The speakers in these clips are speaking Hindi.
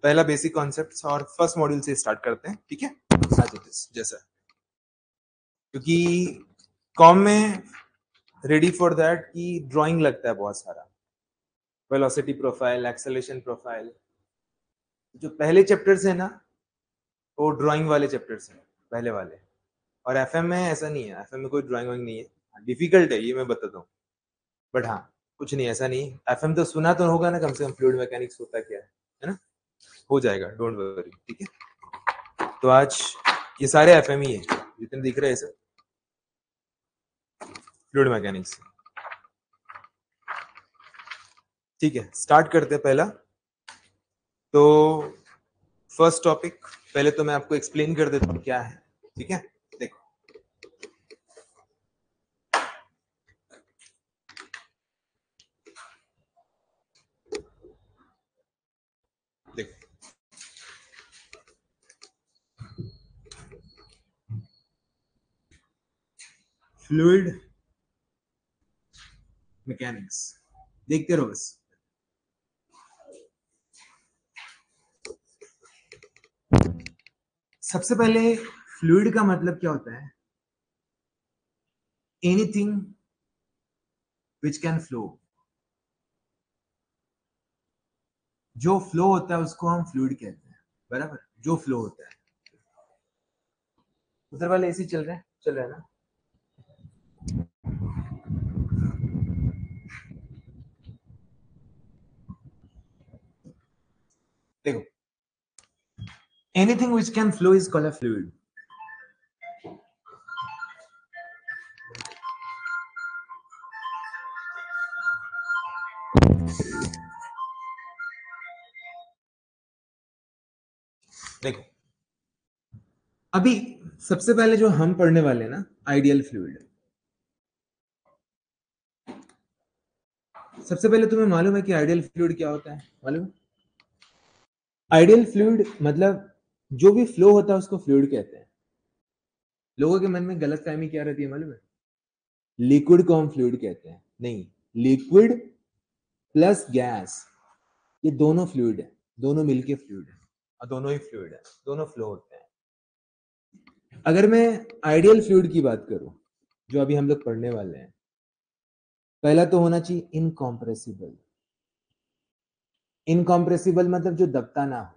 पहला बेसिक कॉन्सेप्ट्स और फर्स्ट मॉड्यूल से स्टार्ट करते हैं, ठीक है, जैसा, क्योंकि कॉम में रेडी फॉर दैट की ड्राइंग लगता है बहुत सारा, वेलोसिटी प्रोफाइल, एक्सेलरेशन प्रोफाइल, जो पहले चैप्टर्स है ना वो ड्राइंग वाले चैप्टर्स हैं, पहले वाले। और एफएम में ऐसा नहीं है, एफएम में कोई ड्राइंग वाइंग नहीं है, डिफिकल्ट है ये मैं बताता हूँ, बट हाँ कुछ नहीं, ऐसा नहीं। एफएम तो सुना तो होगा ना कम से कम, फ्लूइड मैकेनिक्स होता क्या है ना, हो जाएगा, डोंट वरी, ठीक है। तो आज ये सारे एफएम ही है जितने दिख रहे हैं सब, फ्लूइड मैकेनिक्स, ठीक है। स्टार्ट करते हैं पहला। तो फर्स्ट टॉपिक पहले तो मैं आपको एक्सप्लेन कर देता हूँ क्या है, ठीक है। देखो, देखो फ्लूइड मैकेनिक्स, देखते रहो बस। सबसे पहले फ्लूइड का मतलब क्या होता है? एनीथिंग विच कैन फ्लो, जो फ्लो होता है उसको हम फ्लूइड कहते हैं, बराबर, जो फ्लो होता है। उधर वाले एसी चल रहा है ना। देखो, anything which can flow is called a fluid. देखो, अभी सबसे पहले जो हम पढ़ने वाले हैं ना, आइडियल फ्लूइड। सबसे पहले तुम्हें मालूम है कि आइडियल फ्लूइड क्या होता है? मालूम है? आइडियल फ्लूइड मतलब जो भी फ्लो होता है उसको फ्लूइड कहते हैं। लोगों के मन में गलतफहमी क्या रहती है मालूम है? लिक्विड को हम फ्लूइड कहते हैं, नहीं, लिक्विड प्लस गैस ये दोनों फ्लूइड है, दोनों मिलके फ्लूइड है, और दोनों ही फ्लूइड है, दोनों फ्लो होते हैं। अगर मैं आइडियल फ्लूइड की बात करूं, जो अभी हम लोग पढ़ने वाले हैं, पहला तो होना चाहिए इनकॉम्प्रेसिबल। इनकॉम्प्रेसिबल मतलब जो दबता ना हो,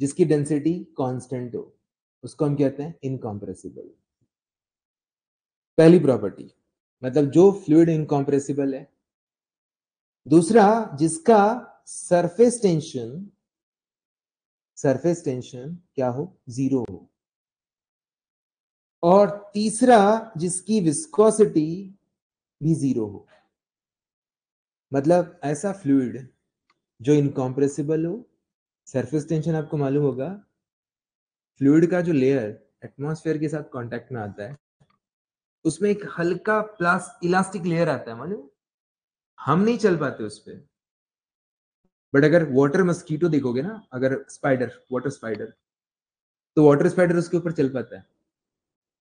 जिसकी डेंसिटी कांस्टेंट हो, उसको हम कहते हैं इनकॉम्प्रेसिबल। पहली प्रॉपर्टी, मतलब जो फ्लूइड इनकॉम्प्रेसिबल है। दूसरा, जिसका सरफेस टेंशन क्या हो? जीरो हो। और तीसरा, जिसकी विस्कोसिटी भी जीरो हो। मतलब ऐसा फ्लूइड जो इनकॉम्प्रेसिबल हो, सरफेस टेंशन आपको मालूम होगा, फ्लूइड का जो लेयर एटमॉस्फेयर के साथ कांटेक्ट में आता है, उसमें एक हल्का प्लस इलास्टिक लेयर आता है, मालूम? हम नहीं चल पाते उस पर, बट अगर वाटर मस्कीटो देखोगे ना, अगर स्पाइडर, वाटर स्पाइडर, तो वाटर स्पाइडर उसके ऊपर चल पाता है।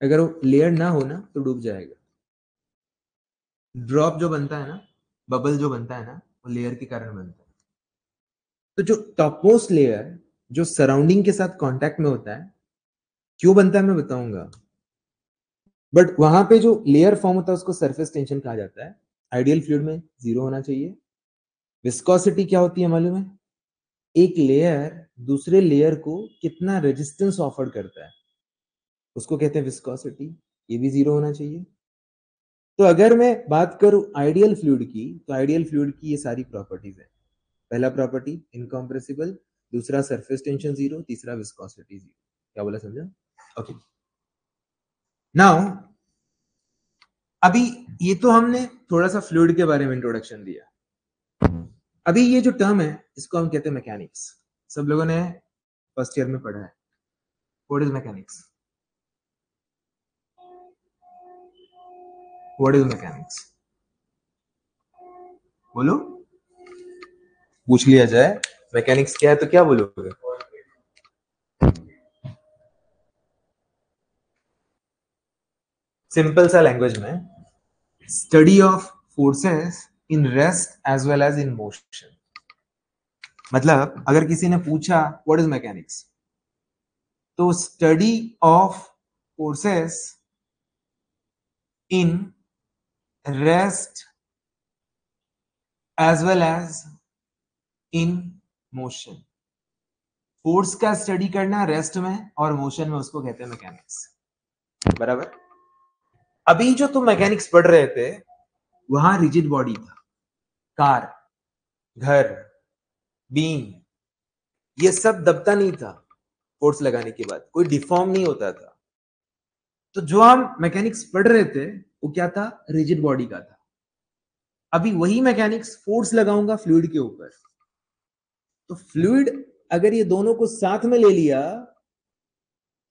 अगर वो लेयर ना हो ना तो डूब जाएगा। ड्रॉप जो बनता है ना, बबल जो बनता है ना, वो लेयर के कारण बनता है। तो जो टॉपमोस्ट लेयर जो सराउंडिंग के साथ कांटेक्ट में होता है, क्यों बनता है मैं बताऊंगा, बट वहां पे जो लेयर फॉर्म होता है उसको सरफेस टेंशन कहा जाता है। आइडियल फ्लूइड में जीरो होना चाहिए। विस्कोसिटी क्या होती है मालूम है? एक लेयर दूसरे लेयर को कितना रेजिस्टेंस ऑफर करता है, उसको कहते हैं विस्कोसिटी, ये भी जीरो होना चाहिए। तो अगर मैं बात करूं आइडियल फ्लूइड की, तो आइडियल फ्लूइड की ये सारी प्रॉपर्टीज है। पहला प्रॉपर्टी इनकॉम्प्रेसिबल, दूसरा सरफेस टेंशन जीरो, तीसरा विस्कोसिटी जीरो। क्या बोला, समझा? ओके, नाउ अभी ये तो हमने थोड़ा सा फ्लूइड के बारे में इंट्रोडक्शन दिया। अभी ये जो टर्म है इसको हम कहते हैं मैकेनिक्स। सब लोगों ने फर्स्ट ईयर में पढ़ा है, what is mechanics? What is mechanics? बोलो, पूछ लिया जाए मैकेनिक्स क्या है तो क्या बोलोगे? सिंपल सा लैंग्वेज में, study of forces in rest as well as in motion. मतलब अगर किसी ने पूछा व्हाट इज मैकेनिक्स, तो study of forces in rest as well as in motion. Force का स्टडी करना रेस्ट में और मोशन में, उसको कहते हैं मैकेनिक्स। बराबर। अभी जो तुम मैकेनिक्स पढ़ रहे थे वहां रिजिड बॉडी था, कार, घर, बीम, ये सब दबता नहीं था फोर्स लगाने के बाद, कोई डिफॉर्म नहीं होता था। तो जो हम मैकेनिक्स पढ़ रहे थे वो क्या था, रिजिड बॉडी का था। अभी वही मैकेनिक्स फोर्स लगाऊंगा फ्लूइड के ऊपर, तो फ्लूइड अगर ये दोनों को साथ में ले लिया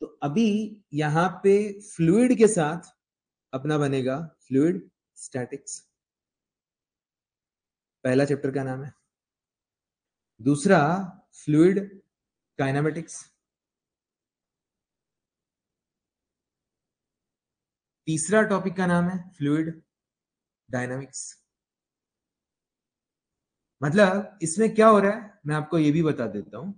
तो अभी यहां पे फ्लूइड के साथ अपना बनेगा फ्लूइड स्टैटिक्स। पहला चैप्टर का नाम है। दूसरा फ्लूइड काइनेमेटिक्स। तीसरा टॉपिक का नाम है फ्लूइड डायनामिक्स। मतलब इसमें क्या हो रहा है मैं आपको ये भी बता देता हूं।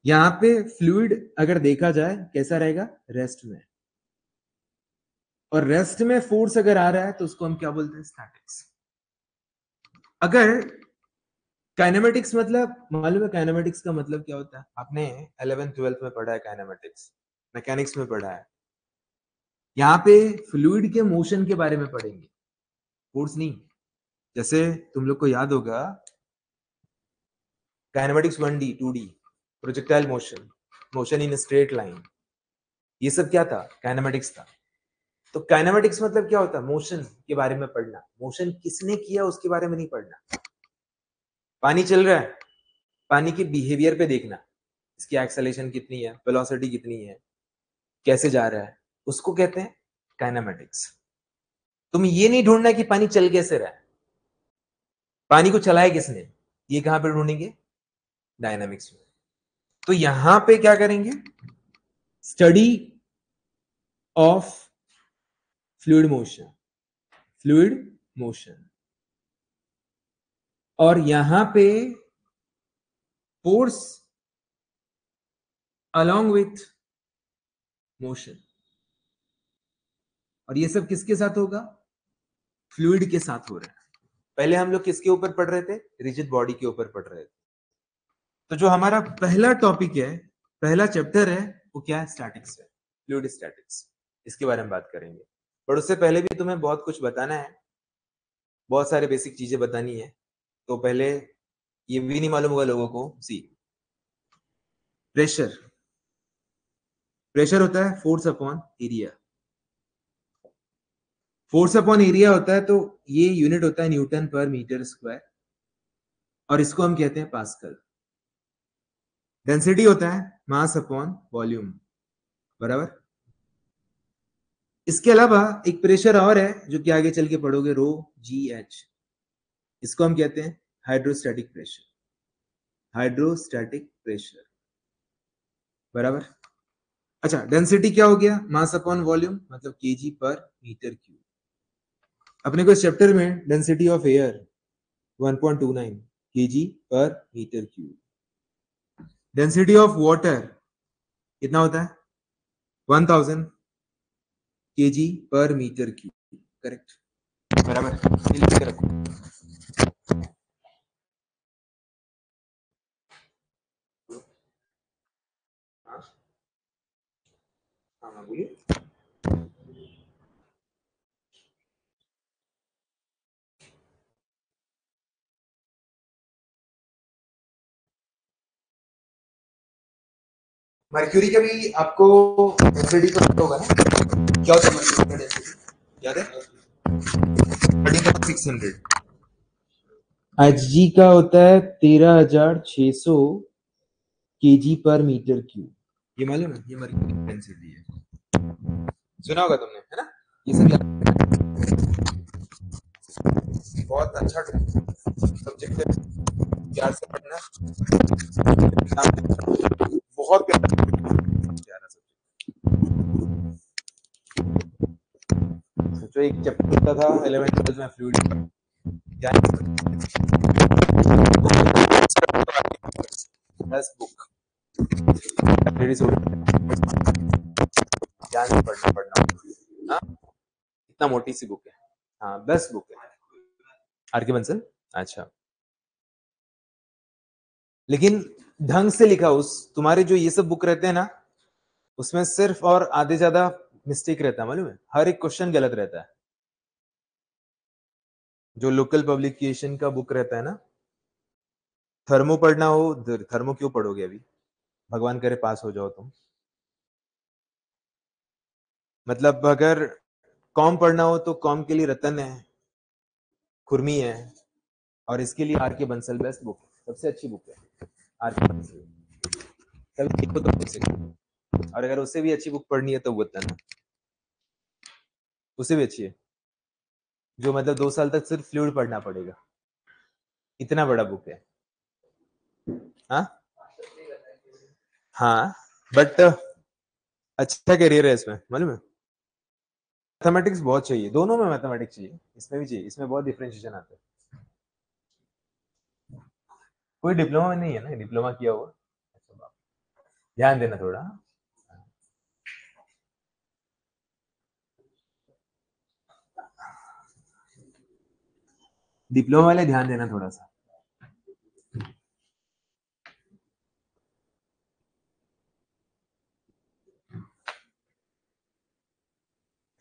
यहां पे फ्लूइड अगर देखा जाए कैसा रहेगा, रेस्ट में, और रेस्ट में फोर्स अगर आ रहा है तो उसको हम क्या बोलते हैं, स्टैटिक्स। अगर काइनेमेटिक्स, मतलब मालूम है काइनेमेटिक्स का मतलब क्या होता है, आपने 11th 12th में पढ़ा है काइनेमेटिक्स, मैकेनिक्स में पढ़ा है। यहाँ पे फ्लूइड के मोशन के बारे में पढ़ेंगे, फोर्स नहीं। जैसे तुम लोग को याद होगा kinematics 1D 2D, projectile motion, motion in straight line, ये सब क्या था, काइनेमेटिक्स था। तो काइनेमेटिक्स मतलब क्या होता है, मोशन के बारे में पढ़ना, मोशन किसने किया उसके बारे में नहीं पढ़ना। पानी चल रहा है, पानी के बिहेवियर पे देखना, इसकी एक्सेलेरेशन कितनी है, वेलोसिटी कितनी है, कैसे जा रहा है, उसको कहते हैं काइनेमेटिक्स। तुम ये नहीं ढूंढना कि पानी चल कैसे रहा है, पानी को चलाया किसने, ये कहां पे ढूंढेंगे, डायनामिक्स में। तो यहां पे क्या करेंगे, study of fluid motion, fluid motion, और यहां पे फोर्स अलोंग विथ मोशन, और ये सब किसके साथ होगा, फ्लूइड के साथ हो रहा है। पहले हम लोग किसके ऊपर पढ़ रहे थे, रिजिड बॉडी के ऊपर पढ़ रहे थे। तो जो हमारा पहला टॉपिक है, पहला चैप्टर है, वो क्या है, स्टैटिक्स है, फ्लूइड स्टैटिक्स। इसके बारे में बात करेंगे, पर उससे पहले भी तुम्हें बहुत कुछ बताना है, बहुत सारे बेसिक चीजें बतानी है। तो पहले ये भी नहीं मालूम होगा लोगों को, सी प्रेशर, प्रेशर होता है force upon area. Force upon area होता है तो ये यूनिट होता है न्यूटन पर मीटर स्क्वायर, और इसको हम कहते हैं पास्कल। डेंसिटी होता है मास अपॉन वॉल्यूम, बराबर। इसके अलावा एक प्रेशर और है जो कि आगे चल के पढ़ोगे, रो जी एच, इसको हम कहते हैं हाइड्रोस्टैटिक प्रेशर, हाइड्रोस्टैटिक प्रेशर, बराबर। अच्छा, डेंसिटी क्या हो गया, मास अपॉन वॉल्यूम, मतलब केजी पर मीटर क्यूब। अपने को इस चैप्टर में डेंसिटी ऑफ एयर 1.29 केजी पर metre cube, density of water कितना होता है 1000 केजी पर मीटर क्यूब, करेक्ट, बराबर। ये लिख के रखो। हाँ बोलिए। मर्क्यूरी का भी आपको डेंसिटी तो पता होगा ना, क्या होता है मर्क्यूरी का डेंसिटी, याद है, 13,600। Hg का होता है 13,600 केजी पर मीटर क्यूब, ये मालूम है, ये मर्क्यूरी की डेंसिटी है, सुना होगा तुमने, है ना। ये सब याद, बहुत अच्छा सब्जेक्ट है, प्यार से पढ़ना, बहुत प्यारा सब्जेक्ट। सोचो एक चैप्टर था 11th 12th में, फ्लूइड, 10 बुक ध्यान से पढ़ना हाँ, इतना मोटी सी बुक है। हाँ 10 बुक है आर के बंसल। अच्छा, लेकिन ढंग से लिखा। उस तुम्हारे जो ये सब बुक रहते हैं ना, उसमें सिर्फ और आधे ज्यादा मिस्टेक रहता है, मालूम है? हर एक क्वेश्चन गलत रहता है। जो लोकल पब्लिकेशन का बुक रहता है ना, थर्मो पढ़ना हो, थर्मो क्यों पढ़ोगे अभी? भगवान करे पास हो जाओ तुम। मतलब अगर कॉम पढ़ना हो तो कॉम के लिए रतन है, खुरमी है, और इसके लिए आर के बंसल बेस्ट बुक है, सबसे अच्छी बुक है आर के बंसल। कभी देखो तो मुझसे, और अगर उससे भी अच्छी बुक पढ़नी है तो वो बताना, उससे भी अच्छी है, जो मतलब 2 साल तक सिर्फ फ्लूइड पढ़ना पड़ेगा, इतना बड़ा बुक है। हाँ हाँ, बट अच्छा करियर है इसमें, मालूम है? मैथमेटिक्स बहुत चाहिए, दोनों में मैथमेटिक्स चाहिए, इसमें भी चाहिए, इसमें बहुत डिफरेंशिएशन आता है। कोई डिप्लोमा में नहीं है ना, डिप्लोमा किया हुआ? ध्यान देना थोड़ा। डिप्लोमा वाले ध्यान देना थोड़ा सा।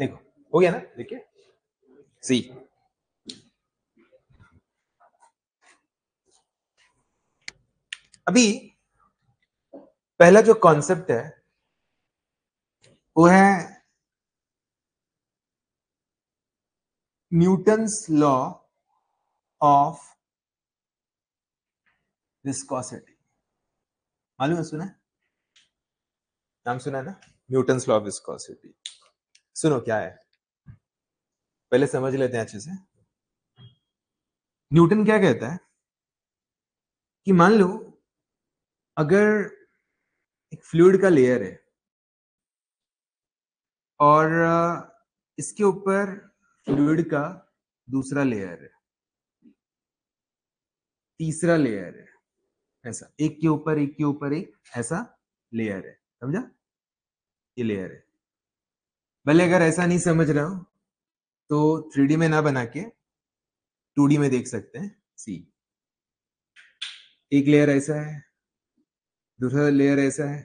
देखो, हो गया ना? देखिए सी, अभी पहला जो कॉन्सेप्ट है वो है न्यूटन्स लॉ ऑफ विस्कोसिटी। मालूम है? सुना है? नाम सुना है ना? Newton's law of viscosity. सुनो क्या है, पहले समझ लेते हैं अच्छे से। न्यूटन क्या कहता है कि मान लो अगर एक फ्लूइड का लेयर है और इसके ऊपर फ्लूइड का दूसरा लेयर है, तीसरा लेयर है, ऐसा एक के ऊपर एक के ऊपर एक ऐसा लेयर है, समझा? ये लेयर है। भले अगर ऐसा नहीं समझ रहा हो तो 3D में ना बना के 2D में देख सकते हैं। सी, एक लेयर ऐसा है, दूसरा लेयर ऐसा है,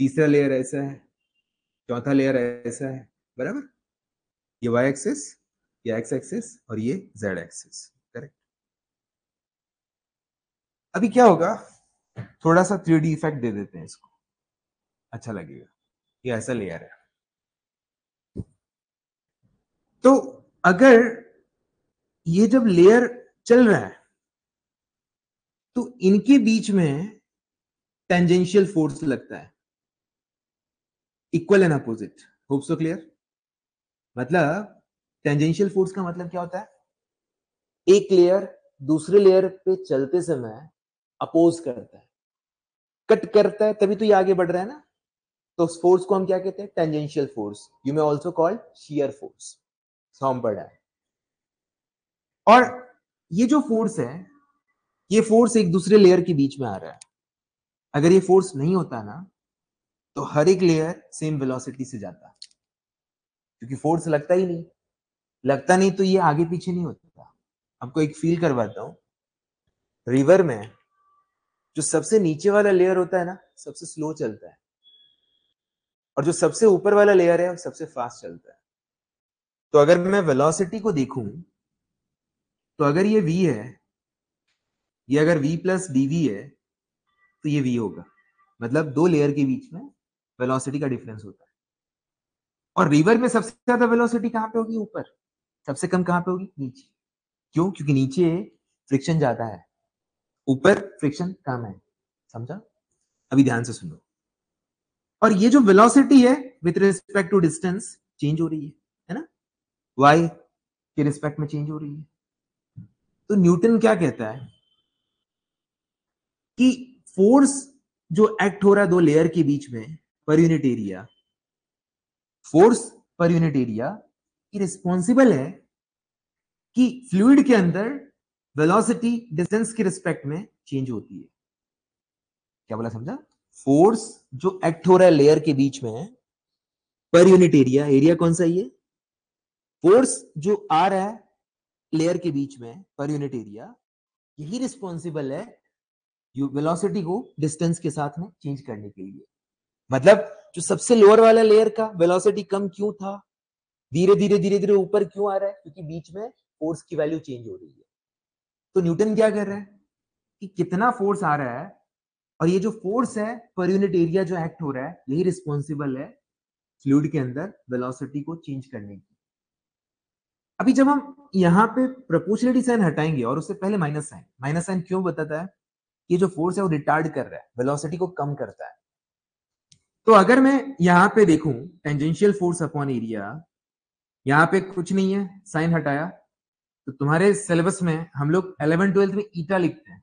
तीसरा लेयर ऐसा है, चौथा लेयर ऐसा है, बराबर? ये y एक्सिस, ये x एक्सिस, और ये z एक्सिस, करेक्ट? अभी क्या होगा, थोड़ा सा 3D इफेक्ट दे देते हैं इसको, अच्छा लगेगा। ये ऐसा लेयर है, तो अगर ये जब लेयर चल रहा है तो इनके बीच में टेंजेंशियल फोर्स लगता है, equal and opposite. Hope so clear? मतलब टेंजेंशियल फोर्स का मतलब क्या होता है? एक लेयर दूसरे लेयर पे चलते समय अपोज करता है, कट करता है, तभी तो ये आगे बढ़ रहा है ना। तो उस फोर्स को हम क्या कहते हैं? Tangential force. You may also called shear force. हम पढ़ा है। और ये जो फोर्स है, ये फोर्स एक दूसरे लेयर के बीच में आ रहा है। अगर ये फोर्स नहीं होता ना तो हर एक लेयर सेम वेलोसिटी से जाता, क्योंकि फोर्स लगता ही नहीं, लगता नहीं तो ये आगे पीछे नहीं होता। आपको एक फील करवाता हूं, रिवर में जो सबसे नीचे वाला लेयर होता है ना, सबसे स्लो चलता है, और जो सबसे ऊपर वाला लेयर है वो सबसे फास्ट चलता है। तो अगर मैं वेलोसिटी को देखूं तो अगर ये v है, ये अगर v प्लस dv है तो ये v होगा। मतलब दो लेयर के बीच में वेलोसिटी का डिफरेंस होता है। और रिवर में सबसे ज्यादा वेलोसिटी कहां पे होगी? ऊपर। सबसे कम कहां पे होगी? नीचे। क्यों? क्योंकि नीचे फ्रिक्शन ज्यादा है, ऊपर फ्रिक्शन कम है। समझा? अभी ध्यान से सुनो। और ये जो वेलोसिटी है with respect to distance change हो रही है ना? y के रिस्पेक्ट में चेंज हो रही है। तो न्यूटन क्या कहता है कि फोर्स जो एक्ट हो रहा है दो लेयर के बीच में per unit area, force per unit area, ये रिस्पॉन्सिबल है कि फ्लूइड के अंदर वेलोसिटी डिस्टेंस के रिस्पेक्ट में चेंज होती है। क्या बोला समझा? फोर्स जो एक्ट हो रहा है लेयर के बीच में पर यूनिट एरिया, एरिया कौन सा ये, फोर्स जो आ रहा है लेयर के बीच में पर यूनिट एरिया, यही रिस्पॉन्सिबल है वेलोसिटी को डिस्टेंस के साथ में चेंज करने के लिए। मतलब जो सबसे लोअर वाला लेयर का वेलोसिटी कम क्यों था, धीरे धीरे धीरे धीरे ऊपर क्यों आ रहा है, क्योंकि बीच में फोर्स की वैल्यू चेंज हो रही है। तो न्यूटन क्या कर रहा है कि कितना फोर्स आ रहा है, और ये जो फोर्स है पर यूनिट एरिया जो एक्ट हो रहा है, यही रिस्पॉन्सिबल है फ्लूइड के अंदर वेलोसिटी को चेंज करने की। अभी जब हम यहाँ पे प्रोपोर्शनलिटी साइन हटाएंगे, और उससे पहले माइनस साइन क्यों बताता है, ये जो फोर्स है वो रिटार्ड कर रहा है, वेलोसिटी को कम करता है। तो अगर मैं यहाँ पे देखूं टेंजेंशियल फोर्स अपॉन एरिया, यहाँ पे कुछ नहीं है, साइन हटाया, तो तुम्हारे सिलेबस में हम लोग 11th-12th में ईटा लिखते हैं,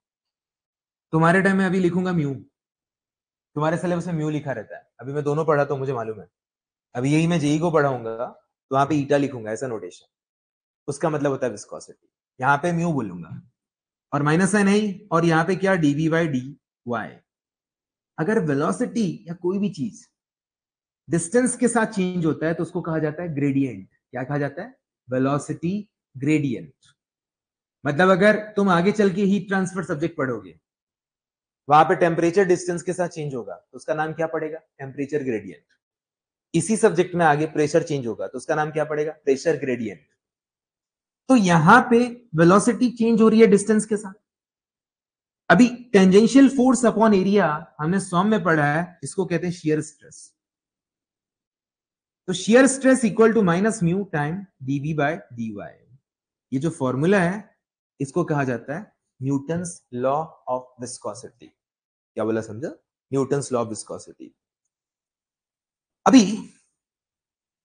तुम्हारे टाइम में अभी लिखूंगा म्यू, तुम्हारे सिलेबस में म्यू लिखा रहता है। अभी मैं दोनों पढ़ा तो मुझे मालूम है, अभी यही मैं जेई को पढ़ाऊंगा तो वहां पे ईटा लिखूंगा, ऐसा नोटेशन, उसका मतलब होता है विस्कोसिटी, यहाँ पे म्यू बोलूंगा, और माइनस साइन है ही, और यहाँ पे क्या डीवी बाई डी वाई। अगर वेलोसिटी या कोई भी चीज डिस्टेंस के साथ चेंज होता है तो उसको कहा जाता है ग्रेडियंट। क्या कहा जाता है? Velocity gradient. मतलब अगर तुम आगे चल के हीट ट्रांसफर सब्जेक्ट पढ़ोगे, वहां पे टेम्परेचर डिस्टेंस के साथ चेंज होगा तो उसका नाम क्या पड़ेगा? Temperature gradient. इसी सब्जेक्ट में आगे प्रेशर चेंज होगा तो उसका नाम क्या पड़ेगा? Pressure gradient. तो यहां पे वेलोसिटी चेंज हो रही है डिस्टेंस के साथ। अभी टेंजेंशियल फोर्स अपॉन एरिया हमने सॉम में पढ़ा है, इसको कहते हैं शियर स्ट्रेस। तो shear stress equal to minus mu time d v by d y. ये जो फॉर्मूला है इसको कहा जाता है न्यूटन्स लॉ ऑफ विस्कोसिटी। क्या बोला समझा? Newton's law of viscosity. अभी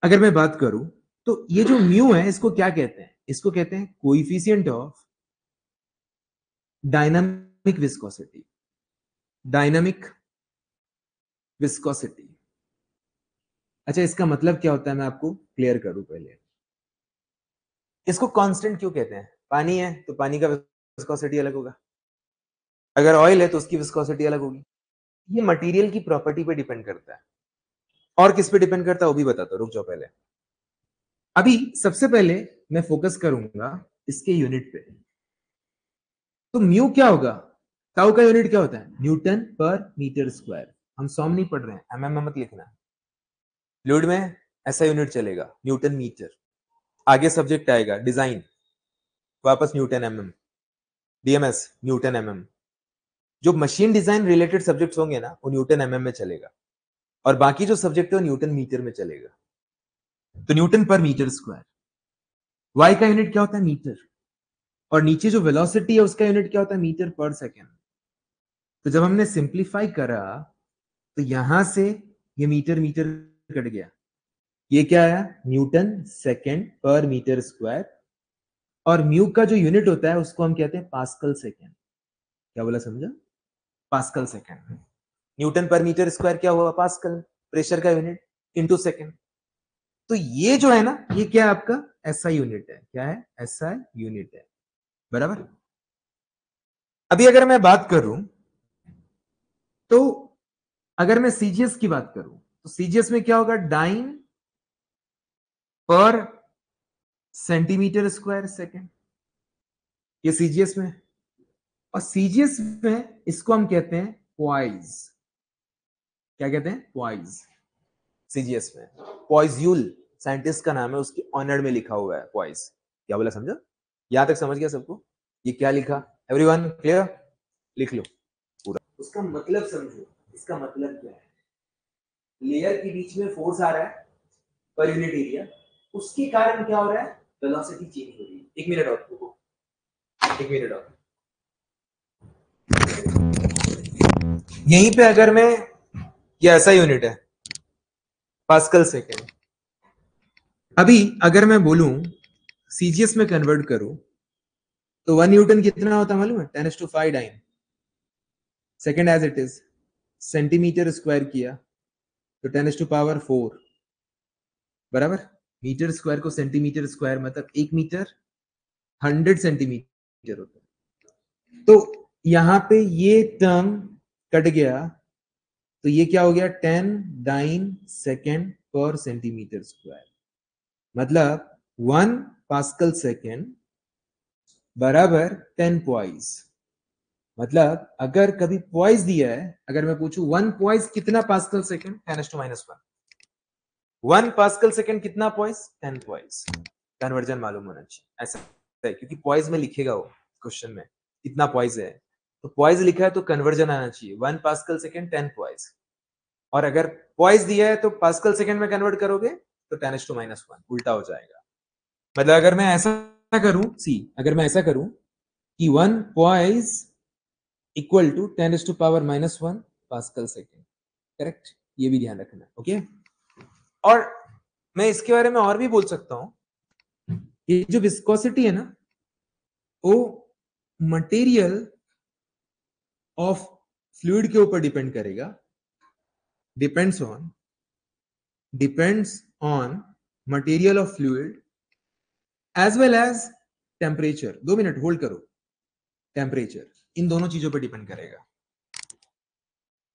अगर मैं बात करूं तो ये जो म्यू है इसको क्या कहते हैं? इसको कहते हैं coefficient of dynamic viscosity. Dynamic viscosity. अच्छा, इसका मतलब क्या होता है मैं आपको क्लियर करूं पहले। इसको कांस्टेंट क्यों कहते हैं? पानी है तो पानी का विस्कोसिटी अलग होगा, अगर ऑयल है तो उसकी विस्कोसिटी अलग होगी। ये मटेरियल की प्रॉपर्टी पे डिपेंड करता है। और किस पे डिपेंड करता है वो भी बताता हूं, रुक जाओ पहले। अभी सबसे पहले मैं फोकस करूंगा इसके यूनिट पे। तो म्यू क्या होगा? टाउ का यूनिट क्या होता है? न्यूटन पर मीटर स्क्वायर। हम सॉम नहीं पढ़ रहे हैं, एमएम मत लिखना। फ्लूइड में ऐसा यूनिट चलेगा, न्यूटन मीटर। आगे सब्जेक्ट आएगा डिजाइन, वापस Newton MM, DMs Newton MM. जो मशीन डिजाइन रिलेटेड सब्जेक्ट्स होंगे ना वो न्यूटन एमएम में चलेगा, और बाकी जो सब्जेक्ट है वो न्यूटन मीटर में चलेगा। तो न्यूटन पर मीटर स्क्वायर। वाई का यूनिट क्या होता है? मीटर। और नीचे जो वेलोसिटी है उसका यूनिट क्या होता है? मीटर पर सेकेंड। तो जब हमने सिंप्लीफाई करा तो यहां से ये मीटर मीटर कट गया, ये क्या आया? न्यूटन सेकेंड पर मीटर स्क्वायर। और म्यू का जो यूनिट होता है उसको हम कहते हैं पास्कल सेकेंड। क्या बोला समझा? Pascal second. न्यूटन पर मीटर स्क्वायर क्या हुआ? पास्कल, प्रेशर का यूनिट, इनटू सेकेंड। तो ये जो है ना, ये क्या है आपका? एसआई यूनिट है। क्या है? एसआई यूनिट है, बराबर। अभी अगर मैं बात करूं तो अगर मैं सीजीएस की बात करूं तो सीजीएस में क्या होगा? डाइन पर सेंटीमीटर स्क्वायर सेकेंड, ये सीजीएस में। और सीजीएस में इसको हम कहते हैं पॉइज। क्या कहते हैं? पॉइज। सीजीएस में पॉइज्यूल साइंटिस्ट का नाम है, उसके ऑनर में लिखा हुआ है पॉइज। क्या बोला समझा? यहां तक समझ गया सबको? ये क्या लिखा? Everyone clear? लिख लो पूरा, उसका मतलब समझो। इसका मतलब क्या है? लेयर के बीच में फोर्स आ रहा है पर यूनिट एरिया, उसके कारण क्या हो रहा है? वेलोसिटी चेंज हो रही है। एक मिनट और रुको, एक मिनट और। यहीं पे अगर मैं, ये ऐसा यूनिट है पास्कल सेकेंड। अभी अगर मैं बोलूं सीजीएस में कन्वर्ट करूं तो 1 न्यूटन कितना होता है मालूम है? 10⁵ dyne second as it is. Centimetre square किया तो 10⁴ बराबर। मीटर स्क्वायर को सेंटीमीटर स्क्वायर मतलब 1 मीटर 100 सेंटीमीटर होता है। तो यहां पे ये टर्म कट गया, तो ये क्या हो गया 10 डाइन सेकेंड पर सेंटीमीटर स्क्वायर, मतलब 1 पास्कल सेकेंड बराबर 10 पॉइस। मतलब अगर कभी पॉइस दिया है, अगर मैं पूछूं 1 पॉइस कितना पास्कल सेकेंड, 10⁻⁻1। 1 पास्कल सेकेंड कितना पॉइस, 10 पॉइस। कन्वर्जन मालूम होना चाहिए, ऐसा है क्योंकि पॉइस में लिखेगा वो क्वेश्चन में कितना पॉइस है, तो पॉइस लिखा है तो कन्वर्जन आना चाहिए 1 पास्कल सेकेंड 10 पॉइस। और अगर पॉइस दिया है तो पास्कल सेकेंड में कन्वर्ट करोगे तो 10⁻1 उल्टा हो जाएगा। मतलब अगर मैं ऐसा करूं, अगर मैं ऐसा करूं कि 1 poise equal to 10⁻⁻1 pascal second, correct, ये भी ध्यान रखना, ओके। और मैं इसके बारे में और भी बोल सकता हूं, ये जो विस्कोसिटी है ना, वो मटेरियल ऑफ फ्लूइड के ऊपर डिपेंड करेगा, depends on material of fluid as well as temperature. 2 minute hold करो, टेम्परेचर, इन दोनों चीजों पर डिपेंड करेगा।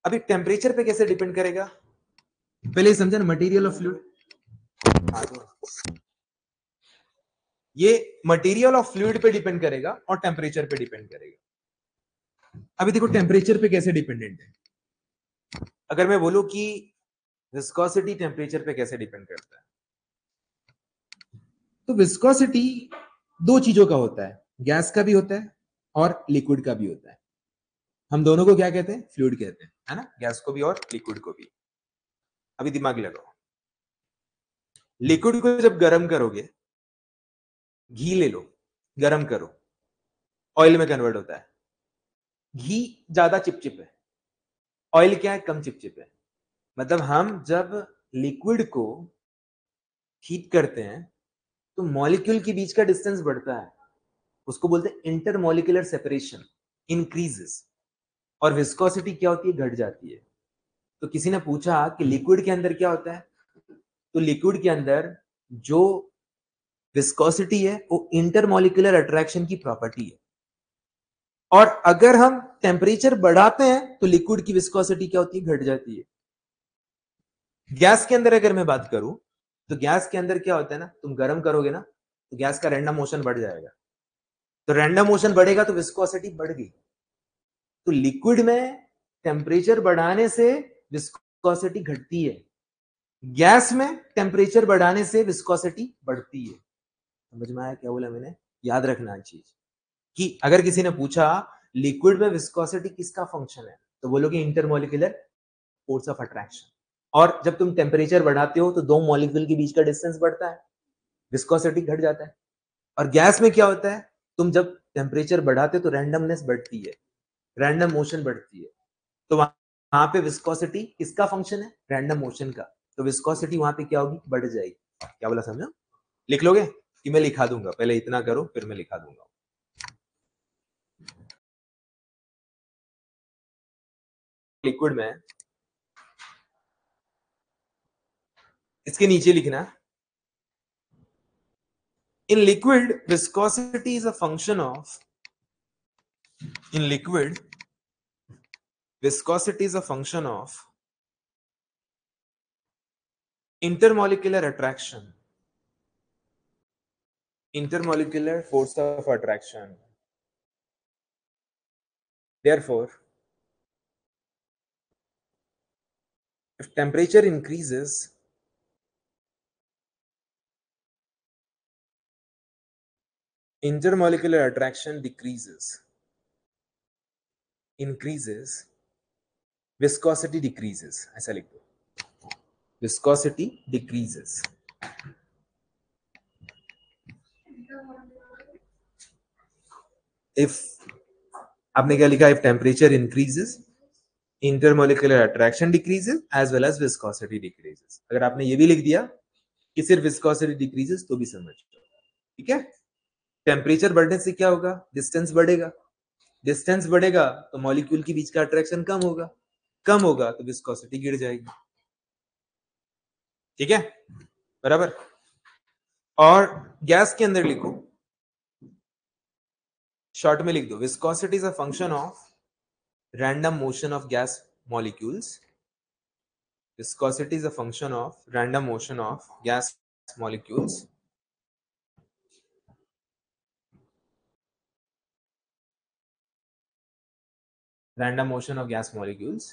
अभी टेम्परेचर पे कैसे डिपेंड करेगा, पहले समझा ना, मटेरियल ऑफ फ्लूइड, ये मटेरियल ऑफ फ्लूइड पे डिपेंड करेगा और टेम्परेचर पे डिपेंड करेगा। अभी देखो टेम्परेचर पे कैसे डिपेंडेंट है, अगर मैं बोलूं कि विस्कोसिटी टेम्परेचर पे कैसे डिपेंड करता है, तो विस्कोसिटी दो चीजों का होता है, गैस का भी होता है और लिक्विड का भी होता है। हम दोनों को क्या कहते हैं, फ्लूइड कहते हैं, है ना, गैस को भी और लिक्विड को भी। अभी दिमाग लगाओ, लिक्विड को जब गर्म करोगे, घी ले लो, गर्म करो, ऑयल में कन्वर्ट होता है। घी ज्यादा चिपचिप है, ऑयल क्या है, कम चिपचिप है। मतलब हम जब लिक्विड को हीट करते हैं तो मॉलिक्यूल के बीच का डिस्टेंस बढ़ता है, उसको बोलते हैं इंटरमॉलिक्यूलर सेपरेशन इंक्रीजेस, और विस्कोसिटी क्या होती है, घट जाती है। तो किसी ने पूछा कि लिक्विड के अंदर क्या होता है, तो लिक्विड के अंदर जो विस्कोसिटी है वो इंटरमॉलिक्यूलर अट्रैक्शन की प्रॉपर्टी है, और अगर हम टेम्परेचर बढ़ाते हैं तो लिक्विड की विस्कोसिटी क्या होती है, घट जाती है। गैस के अंदर अगर मैं बात करूं, तो गैस के अंदर क्या होता है ना, तुम गर्म करोगे ना तो गैस का रैंडम मोशन बढ़ जाएगा, तो रैंडम मोशन बढ़ेगा तो विस्कोसिटी बढ़ गई। तो लिक्विड में टेम्परेचर बढ़ाने से विस्कोसिटी घटती है, गैस में टेम्परेचर बढ़ाने से विस्कोसिटी बढ़ती है। समझ में आया क्या बोला मैंने, याद रखना चीज कि अगर किसी ने पूछा लिक्विड में विस्कोसिटी किसका फंक्शन है, तो बोलोगे इंटरमॉलिक्यूलर फोर्स ऑफ अट्रैक्शन। और जब तुम टेम्परेचर बढ़ाते हो तो दो मॉलिक्यूल के बीच का डिस्टेंस बढ़ता है, विस्कोसिटी घट जाता है। और गैस में क्या होता है, तुम जब टेम्परेचर बढ़ाते हो तो रैंडमनेस बढ़ती है, रैंडम मोशन बढ़ती है, तो वहां पे विस्कोसिटी किसका फंक्शन है, रैंडम मोशन का, तो विस्कोसिटी वहां पे क्या होगी, बढ़ जाएगी। क्या बोला समझो, लिख लोगे कि मैं लिखा दूंगा, पहले इतना करो फिर मैं लिखा दूंगा। लिक्विड में इसके नीचे लिखना, in liquid viscosity is a function of, in liquid viscosity is a function of intermolecular attraction, intermolecular force of attraction. Therefore, if temperature increases, intermolecular attraction decreases, increases, viscosity decreases. ऐसा लिख दो, viscosity decreases. If आपने क्या लिखा, if temperature increases, intermolecular attraction decreases as well as viscosity decreases. अगर आपने ये भी लिख दिया कि सिर्फ viscosity decreases तो भी समझ, ठीक है। टेम्परेचर बढ़ने से क्या होगा, डिस्टेंस बढ़ेगा, डिस्टेंस बढ़ेगा तो मॉलिक्यूल के बीच का अट्रैक्शन कम होगा, कम होगा तो विस्कोसिटी गिर जाएगी, ठीक है, बराबर। और गैस के अंदर लिखो, शॉर्ट में लिख दो, viscosity is a function of random motion of gas molecules. Viscosity is a function of random motion of gas molecules. Random motion of gas molecules.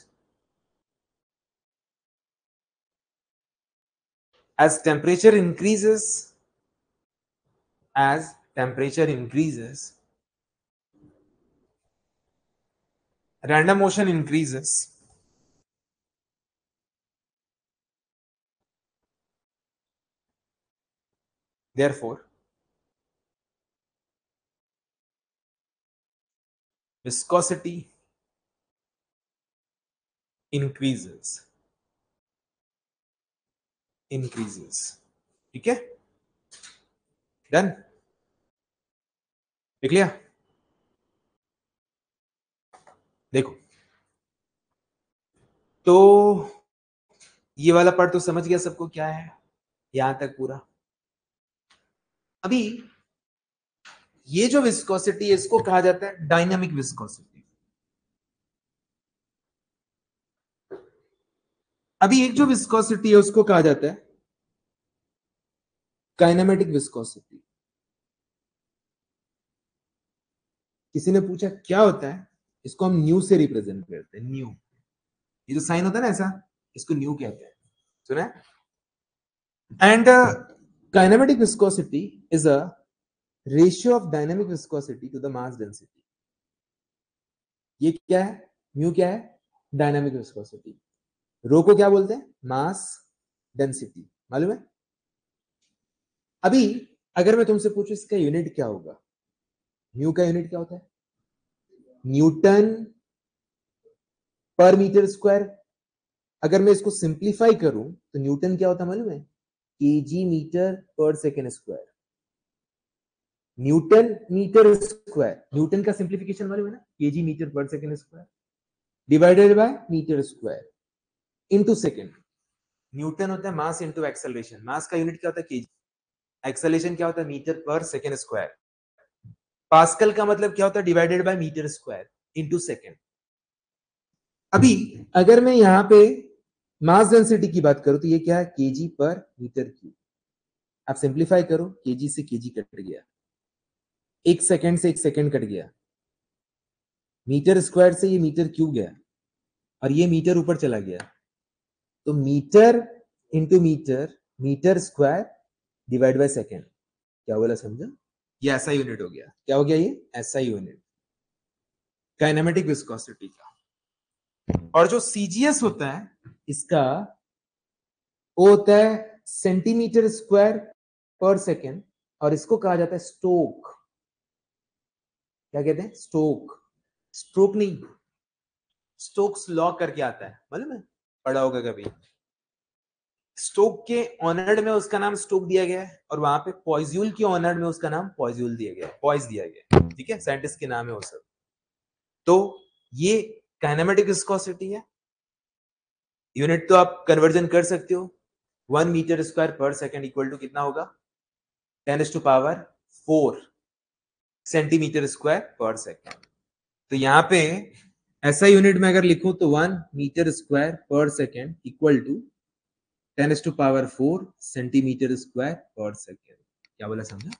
As temperature increases, random motion increases. Therefore, viscosity increases. ठीक है, डन, देख लिया. देखो, तो ये वाला पार्ट तो समझ गया सबको क्या है यहां तक पूरा. अभी ये जो विस्कोसिटी है इसको कहा जाता है डायनामिक विस्कोसिटी. अभी एक जो विस्कोसिटी है उसको कहा जाता है काइनेमेटिक विस्कोसिटी. किसी ने पूछा क्या होता है, इसको हम न्यू से रिप्रेजेंट करते हैं. न्यू, ये जो साइन होता है ना ऐसा, इसको न्यू कहते हैं. सुना है? And kinematic viscosity is a ratio of dynamic viscosity to the mass density. ये क्या है? न्यू क्या है? Dynamic viscosity. रो को क्या बोलते हैं? Mass density. मालूम है? अभी अगर मैं तुमसे पूछूं इसका यूनिट क्या होगा, न्यू का यूनिट क्या होता है? न्यूटन पर मीटर स्क्वायर. अगर मैं इसको सिंप्लीफाई करूं तो न्यूटन क्या होता है मालूम है? केजी मीटर पर second square. Newton metre square, newton का सिंप्लीफिकेशन मालूम है ना? केजी मीटर पर second square divided by metre square into second. Newton होता है मास इनटू एक्सेलरेशन. मास का यूनिट क्या होता है? केजी. एक्सेलरेशन क्या होता है? मीटर पर सेकेंड स्क्वायर. पास्कल का मतलब क्या होता है? Divided by metre square into second. अभी अगर मैं यहां पे मास डेंसिटी की बात करूं तो ये क्या है? केजी पर मीटर क्यूब. आप सिंप्लीफाई करो, केजी से केजी कट गया, एक सेकंड से एक सेकंड कट गया, मीटर स्क्वायर से ये मीटर क्यूब गया और ये मीटर ऊपर चला गया. तो metre into metre, metre square divide by second. क्या बोला समझा? ये ऐसा यूनिट हो गया. क्या हो गया? ये ऐसा यूनिट काइनेमेटिक विस्कोसिटी का. और जो सीजीएस होता है इसका वो होता है सेंटीमीटर स्क्वायर पर सेकेंड, और इसको कहा जाता है स्टोक. क्या कहते हैं? स्टोक. स्ट्रोक नहीं, स्टोक्स लॉ करके आता है, मालूम है? पढ़ा होगा कभी. स्टोक के ऑनर्ड में उसका नाम स्टोक दिया गया है और वहां पे पॉइज्यूल के ऑनर्ड में उसका नाम पॉइज्यूल दिया गया है, पॉइज दिया गया है. ठीक है, साइंटिस्ट के नाम है वो सब. तो ये काइनेमेटिक विस्कोसिटी है. यूनिट तो आप कन्वर्जन कर सकते हो. 1 मीटर स्क्वायर पर सेकेंड इक्वल टू कितना होगा? 10⁴ सेंटीमीटर स्क्वायर पर सेकेंड. तो यहां पे ऐसा यूनिट में अगर लिखूं तो 1 मीटर स्क्वायर पर second equal to 10⁴ centimetre square पर सेकेंड. क्या बोला समझा?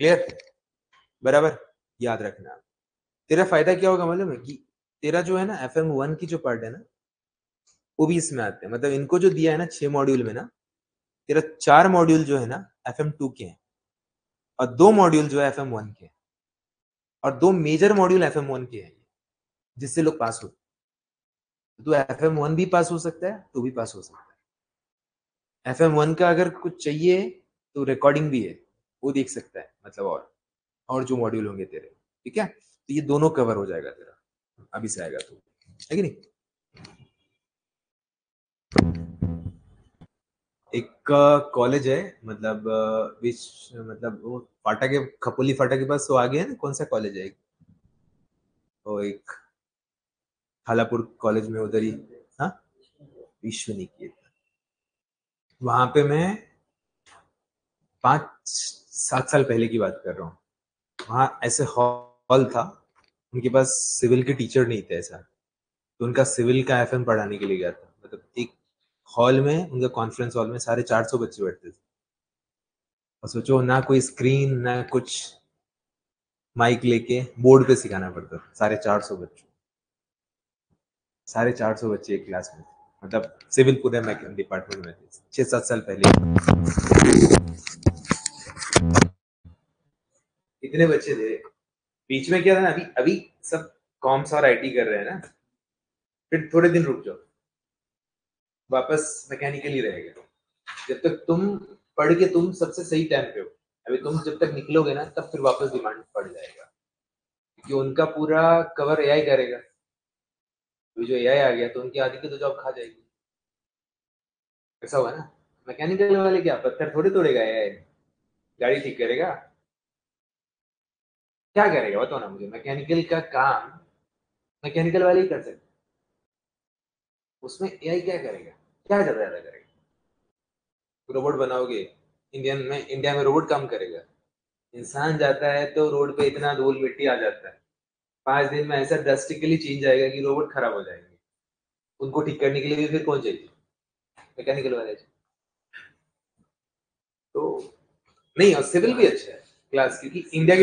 क्लियर? बराबर. याद रखना. तेरा फायदा क्या होगा मालूम है? कि तेरा जो है ना FM1 की जो पार्ट है ना वो भी इसमें आते हैं. मतलब इनको जो दिया है ना 6 मॉड्यूल में ना, तेरा 4 मॉड्यूल जो है ना FM2 के हैं और 2 मॉड्यूल जो है FM1 के हैं और 2 मेजर मॉड्यूल FM1 के हैं, जिससे लोग पास हो. तो FM1 भी पास हो सकता है, तो भी पास हो सकता है. FM1 का अगर कुछ चाहिए तो रिकॉर्डिंग भी है, वो देख सकता है. मतलब और जो मॉड्यूल होंगे तेरे, ठीक है, तो ये दोनों कवर हो जाएगा तेरा अभी से आएगा तो, है कि नहीं? एक कॉलेज है, मतलब मतलब वो फाटा के, खपोली फाटा के पास वो आगे है ना. कौन सा कॉलेज है? वो एक हालापुर कॉलेज में उधर ही. हाँ, विश्व निकेतन. वहां पे मैं 5-7 साल पहले की बात कर रहा हूँ. वहां ऐसे हॉल हॉल था, उनके पास सिविल के टीचर नहीं थे ऐसा, तो उनका सिविल का एफएम पढ़ाने के लिए गया था। मतलब एक हॉल में, उनका कॉन्फ्रेंस हॉल में 450 बच्चे बैठते थे, और सोचो ना कोई स्क्रीन ना कुछ, माइक लेके बोर्ड पे सिखाना पड़ता था 450 बच्चों, 450 बच्चे एक क्लास में, मतलब सिविल पूरे डिपार्टमेंट में थे 6-7 साल पहले इतने बच्चे थे। बीच में क्या था ना, अभी अभी सब कॉम्स और आईटी कर रहे हैं ना, फिर थोड़े दिन रुक जाओ, वापस मैकेनिकल ही रहेगा। जब तक तुम पढ़ के तुम सबसे सही टाइम पे हो, अभी तुम जब तक निकलोगे ना तब फिर वापस डिमांड बढ़ जाएगा, क्योंकि उनका पूरा कवर एआई करेगा। अभी जो एआई आ गया तो उनकी आधी की तो जॉब खा जाएगी। ऐसा होगा ना, मैकेनिकल वाले क्या पत्थर थोड़ी तोड़ेगा एआई, गाड़ी ठीक करेगा, क्या करेगा बताओ ना मुझे। मैकेनिकल का काम मैकेनिकल वाले ही कर सकते, उसमें एआई क्या करेगा, क्या ज्यादा करेगा। रोबोट बनाओगे, इंडिया में रोबोट काम करेगा। इंसान जाता है तो रोड पे इतना धूल मिट्टी आ जाता है, 5 दिन में ऐसा ड्रास्टिकली चेंज आएगा कि रोबोट खराब हो जाएंगे। उनको ठीक करने के लिए भी फिर कौन चाहिए, मैकेनिकल वाले चाहिए। तो नहीं, और सिविल भी अच्छा है क्लास, क्योंकि इंडिया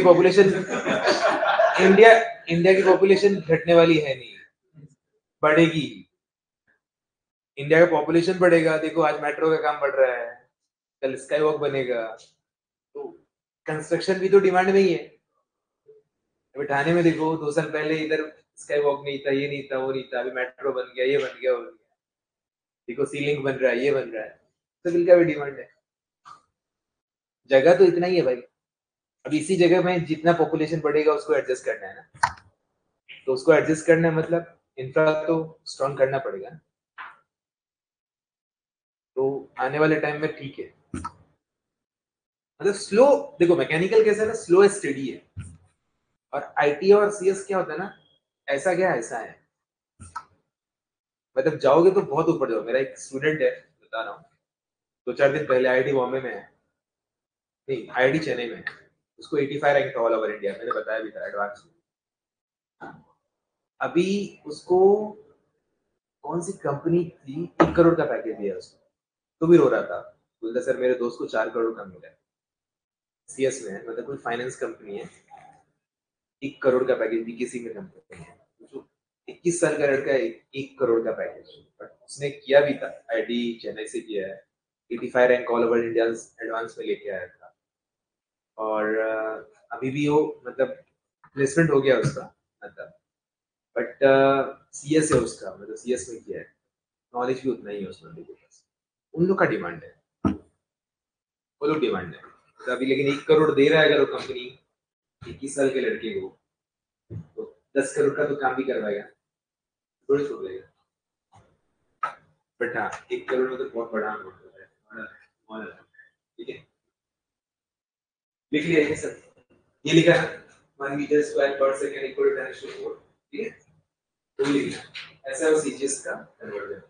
इंडिया की पॉपुलेशन घटने वाली है नहीं, बढ़ेगी। इंडिया का पॉपुलेशन बढ़ेगा, देखो आज मेट्रो का काम बढ़ रहा है, कल स्काई वॉक बनेगा, तो कंस्ट्रक्शन भी तो डिमांड में ही है। अभी ठाणे में देखो, 2 साल पहले इधर स्काई वॉक नहीं था, ये नहीं था, वो नहीं था, अभी मेट्रो बन गया, ये बन गया, वो बन गया। देखो सी लिंक बन रहा है, ये बन रहा है, सिविल का भी डिमांड है। जगह तो इतना ही है भाई, अब इसी जगह में जितना पॉपुलेशन बढ़ेगा उसको एडजस्ट करना है ना, तो उसको एडजस्ट करना है, मतलब इंफ्रा तो स्ट्रॉन्ग करना पड़ेगा ना। तो आने वाले टाइम में ठीक है, मतलब स्लो, देखो मैकेनिकल कैसा है ना, स्लो स्टडी है, और आईटी और सीएस क्या होता है ना, ऐसा क्या ऐसा है, मतलब जाओगे तो बहुत ऊपर जाओ। मेरा एक स्टूडेंट है, बता रहा हूँ, 2-4 दिन पहले आईआईटी बॉम्बे में है, नहीं आईआईटी चेन्नई में है, उसको 85 रैंक था ऑल ओवर इंडिया, मैंने बताया भी था एडवांस में। अभी उसको कौन सी कंपनी थी, 1 करोड़ का पैकेज दिया उसको, तो भी रो रहा था, बोलता सर मेरे दोस्त को 4 करोड़ का मिला है, सीएस में है, मतलब कोई फाइनेंस कंपनी है, 1 करोड़ का पैकेज बीकेसी में कंपनी है, जो 21 साल का लड़का है, 1 करोड़ का पैकेज, बट उसने किया भी था, आईआईटी चेन्नई से किया है, 85 rank all over India advance में लेके आया था, और अभी भी वो मतलब प्लेसमेंट हो गया उसका, मतलब बट सीएस है उसका, मतलब सीएस में किया है, नॉलेज भी उतना ही है उस बंदे के पास। उन लोग का डिमांड है, वो लोग डिमांड है, तो अभी लेकिन 1 करोड़ दे रहा है अगर वो कंपनी 21 साल के लड़के को, तो 10 करोड़ का तो काम भी करवाएगा, थोड़ी छोड़ देगा। बट हाँ, 1 करोड़ में तो बहुत बड़ा अमाउंट होता है, ठीक है। लिख लिया ये सब, ये लिखा है 1 मीटर स्क्वायर पर सेकेंड इक्वल टू 10⁴, ठीक है, तो लिखना ऐसा है सीजीएस का कन्वर्जन।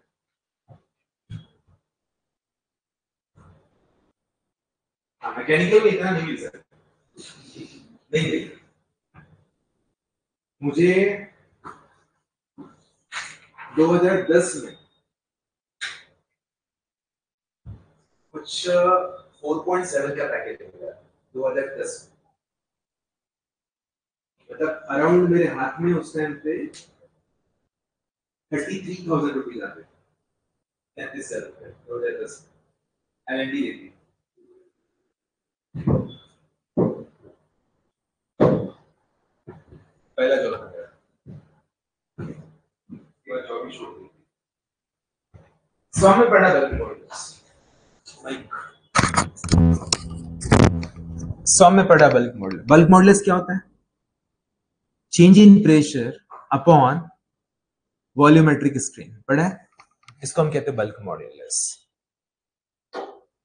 हाँ, मैकेनिकल में इतना नहीं मिल सकता, नहीं मिल, मुझे 2010 में कुछ 4.7 का पैकेज मिला, 2010 में, मतलब अराउंड मेरे हाथ में उस टाइम पे 33,000 रुपीज आते, 33,000 2010 में एलएनडी देती, पहला जॉब था मेरा, जॉब ही छोड़ दी। में पढ़ा बल्क मॉडल्स, में पढ़ा बल्क मॉडल्स क्या होता है, change in pressure upon volumetric strain, पढ़ा है, इसको हम कहते हैं बल्क मॉडुलस।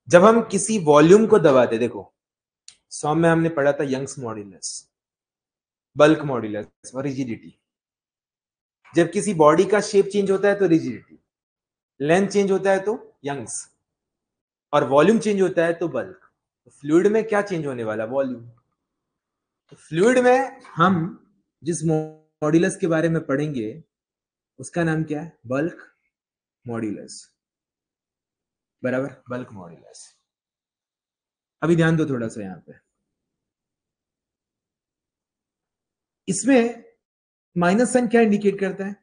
जब हम किसी वॉल्यूम को दबाते, देखो 100 में हमने पढ़ा था यंग्स मॉडुलस, बल्क मॉडुलस और रिजिडिटी। जब किसी बॉडी का शेप चेंज होता है तो रिजिडिटी, लेंथ चेंज होता है तो यंग्स, और वॉल्यूम चेंज होता है तो बल्क। तो फ्लूइड में क्या चेंज होने वाला, वॉल्यूम। तो फ्लूइड में हम जिस मॉड्यूलस के बारे में पढ़ेंगे उसका नाम क्या है? बल्क मॉड्यूलस, बराबर, बल्क मॉड्यूलस। अभी ध्यान दो थोड़ा सा यहां पे, इसमें माइनस साइन क्या इंडिकेट करता है?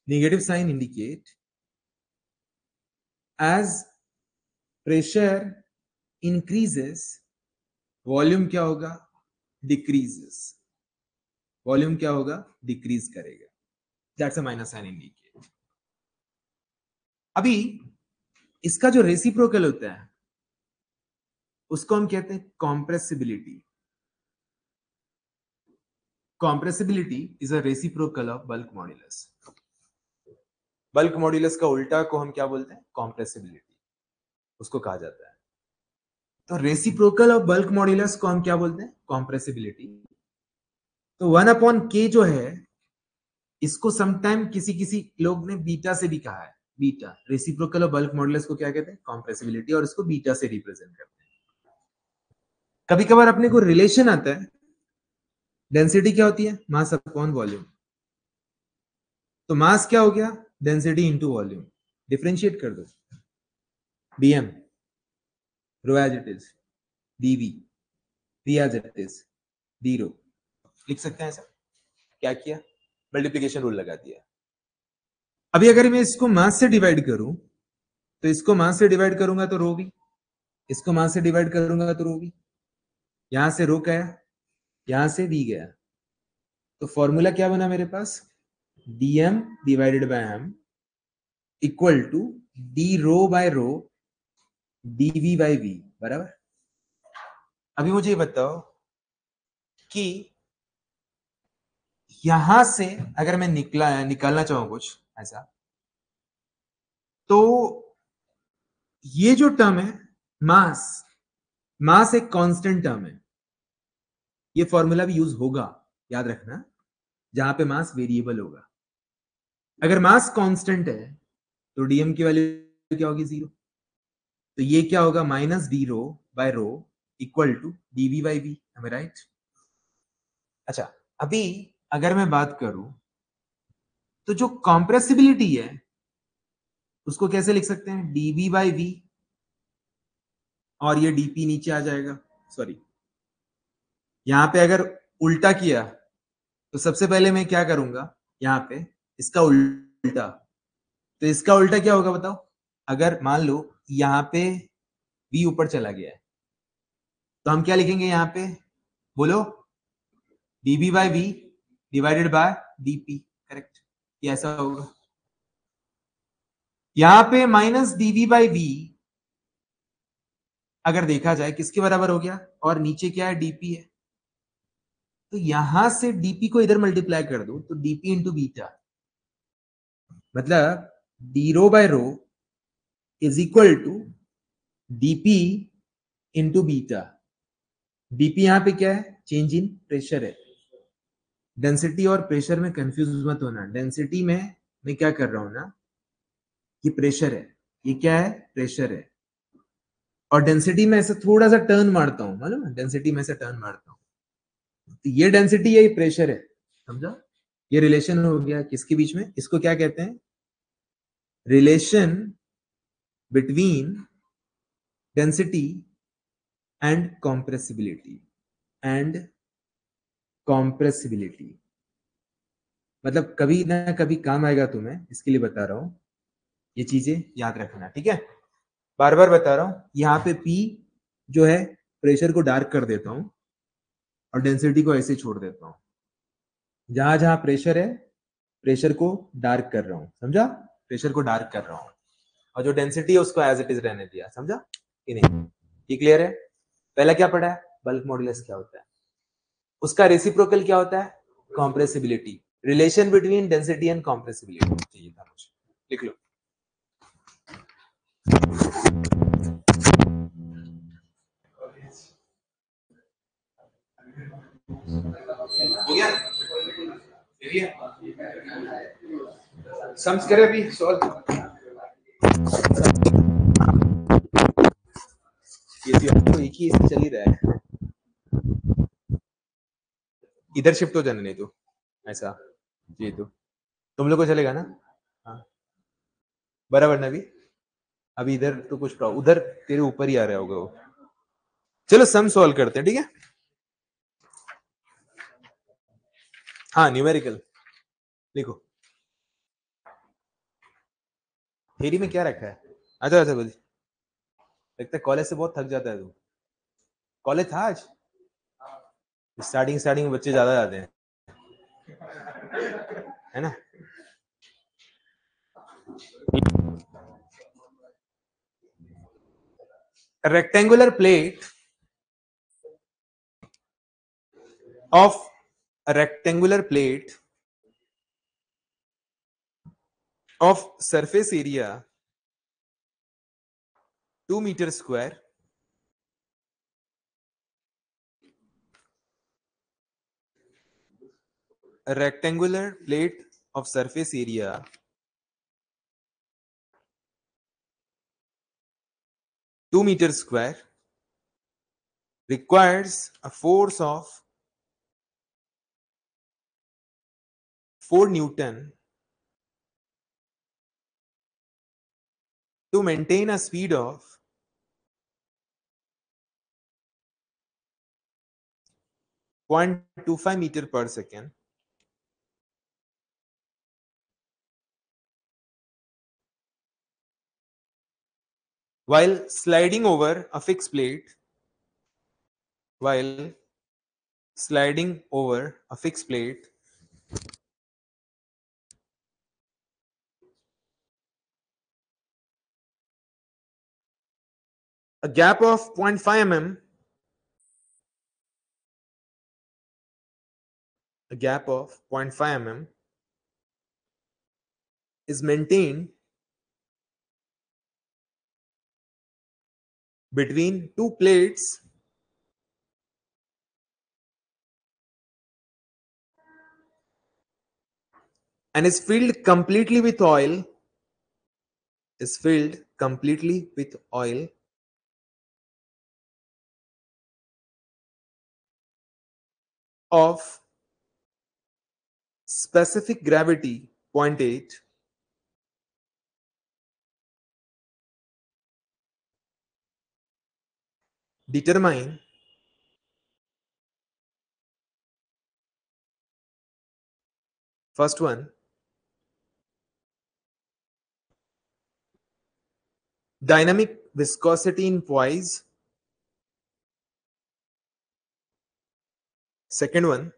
Negative sign indicate as pressure increases volume क्या होगा? डिक्रीजेस। वॉल्यूम क्या होगा? डिक्रीज करेगा। That's a minus sign indicate. अभी इसका जो रेसिप्रोकल होता है उसको हम कहते हैं compressibility. Compressibility is a reciprocal of bulk modulus. Bulk modulus का उल्टा को हम क्या बोलते हैं? कॉम्प्रेसिबिलिटी उसको कहा जाता है। तो रेसिप्रोकल ऑफ बल्क मॉड्यूलस को हम क्या बोलते हैं? कॉम्प्रेसिबिलिटी। तो 1/k जो है इसको समटाइम किसी किसी लोग ने बीटा से भी कहा है। Beta, reciprocal of bulk modulus को क्या कहते हैं? कॉम्प्रेसिबिलिटी, और इसको बीटा से रिप्रेजेंट करते हैं। कभी कभार अपने को रिलेशन आता है, डेंसिटी क्या होती है? मास अपॉन वॉल्यूम। तो मास क्या हो गया? Density into volume. डिफरेंशिएट कर दो, dm rho as it is, dv v as it is, d rho. लिख सकते हैं ऐसा? क्या किया? मल्टीप्लिकेशन रूल लगा दिया। अभी अगर मैं इसको मास से डिवाइड करूं तो इसको मास से डिवाइड करूंगा तो रो भी, इसको मास से डिवाइड करूंगा तो रो भी। यहां से रो गया, यहां से वी गया, तो फॉर्मूला क्या बना मेरे पास? dm divided by m equal to d rho by rho dv by v, बराबर। अभी मुझे ये बताओ कि यहां से अगर मैं निकालना चाहूं कुछ ऐसा, तो ये जो टर्म है मास, मास एक कांस्टेंट टर्म है। ये फॉर्मूला भी यूज होगा, याद रखना, जहां पे मास वेरिएबल होगा। अगर मास कांस्टेंट है तो डीएम की वैल्यू क्या होगी? 0। तो ये क्या होगा? Minus d rho by rho equal to d v by v, हमें राइट। अच्छा, अभी अगर मैं बात करूं तो जो कॉम्प्रेसिबिलिटी है उसको कैसे लिख सकते हैं? डीवी बाई वी, और ये डीपी नीचे आ जाएगा। सॉरी, यहां पे अगर उल्टा किया तो सबसे पहले मैं क्या करूंगा? यहां पे इसका उल्टा, तो इसका उल्टा क्या होगा बताओ? अगर मान लो यहां पे v ऊपर चला गया है तो हम क्या लिखेंगे यहां पे? बोलो, dv by v divided by dp, correct? ये ऐसा होगा। यहां पे माइनस dv बाय v अगर देखा जाए किसके बराबर हो गया? और नीचे क्या है? dp है। तो यहां से dp को इधर मल्टीप्लाई कर दो तो dp इंटू बीटा, मतलब d rho by rho is equal to dp into beta. dp यहां पे क्या है? चेंज इन प्रेशर है। डेंसिटी और प्रेशर में कंफ्यूज मत होना। डेंसिटी में मैं क्या कर रहा हूं ना, ये प्रेशर है, ये क्या है? प्रेशर है। और डेंसिटी में ऐसे थोड़ा सा टर्न मारता हूं, मालूम है? डेंसिटी में ऐसे टर्न मारता हूं, तो ये डेंसिटी है, ये प्रेशर है, समझा? ये रिलेशन हो गया किसके बीच में? इसको क्या कहते हैं? Relation between density and compressibility. And compressibility मतलब कभी ना कभी काम आएगा तुम्हें, इसके लिए बता रहा हूं। ये चीजें याद रखना, ठीक है? बार बार बता रहा हूं। यहाँ पे P जो है प्रेशर को डार्क कर देता हूं और डेंसिटी को ऐसे छोड़ देता हूं। जहां जहां प्रेशर है, प्रेशर को डार्क कर रहा हूं, समझा? प्रेशर को डार्क कर रहा हूं, और जो डेंसिटी है उसको एज इट इज रहने दिया, समझा कि नहीं? ये क्लियर है? पहला क्या पढ़ा है? बल्क मॉड्यूलस क्या होता है, उसका रेसिप्रोकल क्या होता है? Compressibility. Relation between density and compressibility चाहिए था मुझे, लिख लो। हो गया? सम्स करे अभी सॉल्व। ये तो एक ही चल ही रहा है। इधर शिफ्ट हो जाने नहीं तो ऐसा जी तो तुम लोग को चलेगा ना? हाँ बराबर ना? अभी इधर तो कुछ प्रॉब्लम उधर तेरे ऊपर ही आ रहा होगा वो। चलो सम सॉल्व करते हैं, ठीक है? हाँ न्यूमेरिकल लिखो। थ्योरी में क्या रखा है? अच्छा अच्छा बोल। लगता है कॉलेज से बहुत थक जाता है तू। कॉलेज था आज? स्टार्टिंग स्टार्टिंग में बच्चे ज्यादा जाते हैं, है ना? Rectangular plate of a rectangular plate of surface area 2 meter square a rectangular plate of surface area 2 meter square requires a force of 4 Newton to maintain a speed of 0.25 meter per second while sliding over a fixed plate while sliding over a fixed plate a gap of 0.5 mm a gap of 0.5 mm is maintained between two plates and is filled completely with oil is filled completely with oil of specific gravity 0.8 determine first one dynamic viscosity in poise, second one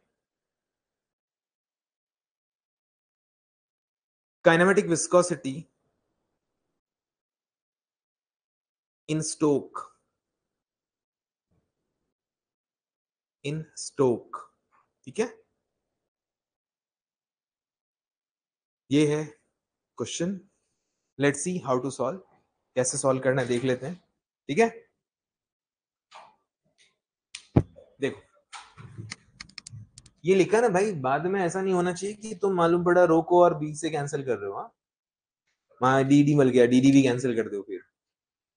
kinematic viscosity in Stoke ठीक है? ये है question. Let's see how to solve, कैसे सॉल्व करना है देख लेते हैं, ठीक है? देखो ये लिखा ना भाई, बाद में ऐसा नहीं होना चाहिए कि तुम मालूम पड़ा रो को और बी से कैंसिल कर रहे हो। हाँ वहां डी डी मिल गया, डी डी भी कैंसिल कर दो, फिर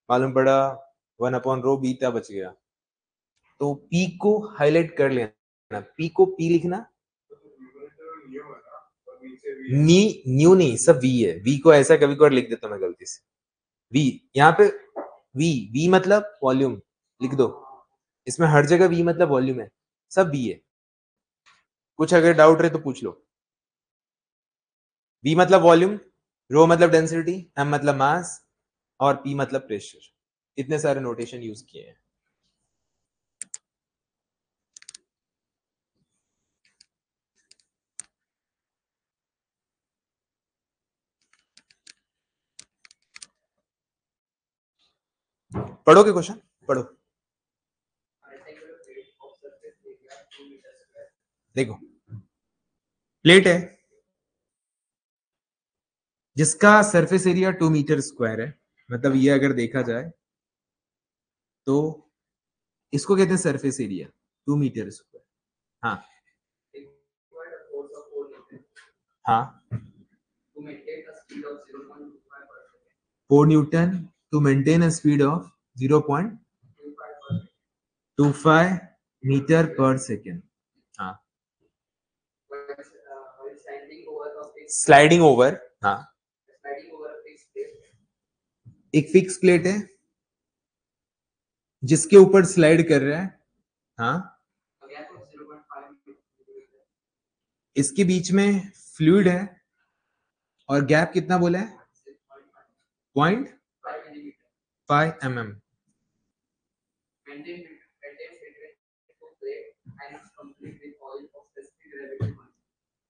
मालूम पड़ा 1/रो बीटा बच गया। तो पी को हाईलाइट कर लेना, पी को पी लिखना, नी न्यू नहीं सब वी है। वी को ऐसा कभी कभार लिख देता हूं मैं गलती से, वी यहाँ पे वी वी मतलब वॉल्यूम लिख दो, इसमें हर जगह वी मतलब वॉल्यूम है, सब वी है। कुछ अगर डाउट रहे तो पूछ लो। वी मतलब वॉल्यूम, रो मतलब डेंसिटी, एम मतलब मास और पी मतलब प्रेशर। इतने सारे नोटेशन यूज किए हैं। पढ़ोगे क्वेश्चन? पढ़ो। देखो प्लेट है जिसका सरफेस एरिया 2 मीटर स्क्वायर है, मतलब ये अगर देखा जाए तो इसको कहते हैं सरफेस एरिया 2 मीटर स्क्वायर। हाँ हाँ 4 newton to maintain a speed of 0.25 metre पर सेकेंड। हाँ स्लाइडिंग ओवर, हाँ, एक फिक्स प्लेट है जिसके ऊपर स्लाइड कर रहा है, हाँ, इसके बीच में फ्लूइड है और गैप कितना बोला है? 0.5 mm।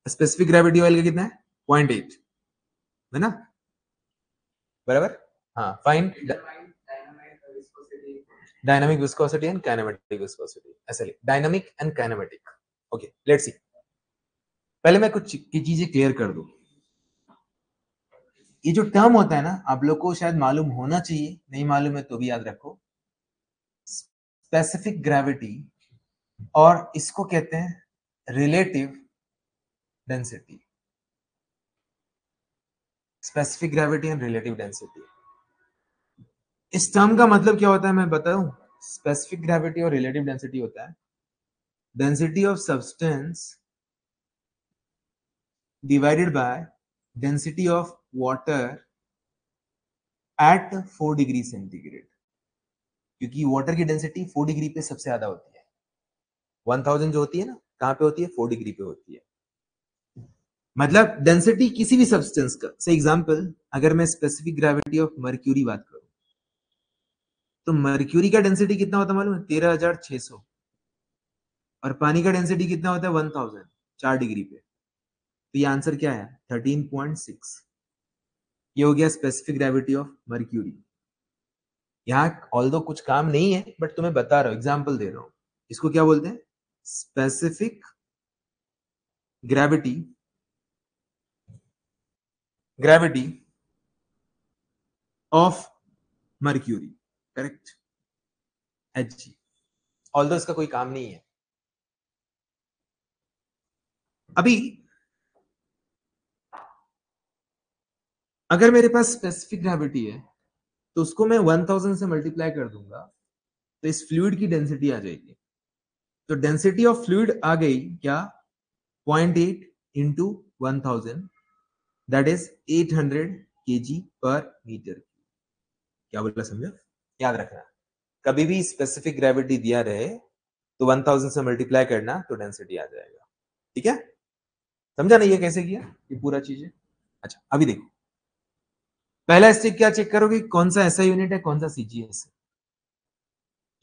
स्पेसिफिक ग्रेविटी ऑयल का कितना है? 0.8 है ना, बराबर। हाँ, find dynamic viscosity and kinematic viscosity, ऐसे dynamic and kinematic. Okay, let's see. पहले मैं कुछ की चीजें क्लियर कर दूं। ये जो टर्म होता है ना, आप लोग को शायद मालूम होना चाहिए, नहीं मालूम है तो भी याद रखो। स्पेसिफिक ग्रेविटी और इसको कहते हैं relative density. Specific gravity and relative density, इस टर्म का मतलब क्या होता है मैं बताऊं। स्पेसिफिक ग्रेविटी और रिलेटिव डेंसिटी होता है density of substance divided by density of water at 4 degree centigrade, क्योंकि वाटर की डेंसिटी 4 डिग्री पे सबसे ज्यादा होती है। 1000 जो होती है ना, कहां पे होती है? 4 डिग्री पे होती है। मतलब डेंसिटी किसी भी सब्सटेंस का, से एग्जांपल अगर मैं स्पेसिफिक ग्रेविटी ऑफ मर्क्यूरी बात करूं, तो मर्क्यूरी का डेंसिटी कितना होता है मालूम है? 13600। और पानी का डेंसिटी कितना होता है? 1000, 4 डिग्री पे। तो ये आंसर क्या है? 13.6। ये हो गया स्पेसिफिक ग्रेविटी ऑफ मर्क्यूरी। यहाँ ऑल्दो कुछ काम नहीं है, बट तुम्हें बता रहा हूं, एग्जाम्पल दे रहा हूं। इसको क्या बोलते हैं? Specific gravity, gravity of mercury, correct, Hg। Although इसका कोई काम नहीं है। अभी अगर मेरे पास स्पेसिफिक ग्रेविटी है तो उसको मैं 1000 से मल्टीप्लाई कर दूंगा तो इस फ्लूइड की डेंसिटी आ जाएगी। तो डेंसिटी ऑफ फ्लूइड आ गई क्या? 0.8 इंटू 1000, दैट इज 800 kg पर मीटर। क्या बोला, समझा? याद रखना, कभी भी स्पेसिफिक ग्रेविटी दिया रहे तो 1000 से मल्टीप्लाई करना तो डेंसिटी आ जाएगा। ठीक है, समझा नहीं? ये कैसे किया ये पूरा चीज है। अच्छा, अभी देखो, पहला स्टेप क्या चेक करोगे? कौन सा ऐसा यूनिट है, कौन सा सीजीएस है।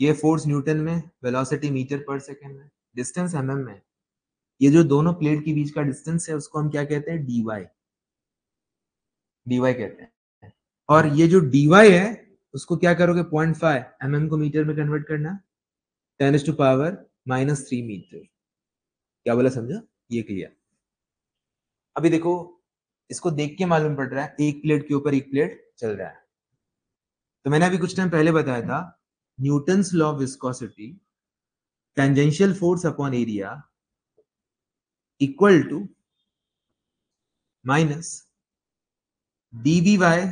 ये फोर्स न्यूटन में, वेलोसिटी मीटर पर सेकंड में, डिस्टेंस एमएम में। ये जो दोनों प्लेट के बीच का डिस्टेंस है उसको हम क्या कहते हैं? डीवाई, डीवाई कहते हैं। और ये जो डीवाई है उसको क्या करोगे? 0.5 mm को मीटर में कन्वर्ट करना, 10⁻³ मीटर। क्या बोला, समझा? ये क्लियर। अभी देखो, इसको देख के मालूम पड़ रहा है एक प्लेट के ऊपर एक प्लेट चल रहा है। तो मैंने अभी कुछ टाइम पहले बताया था Newton's law of viscosity, tangential force upon area equal to minus d v by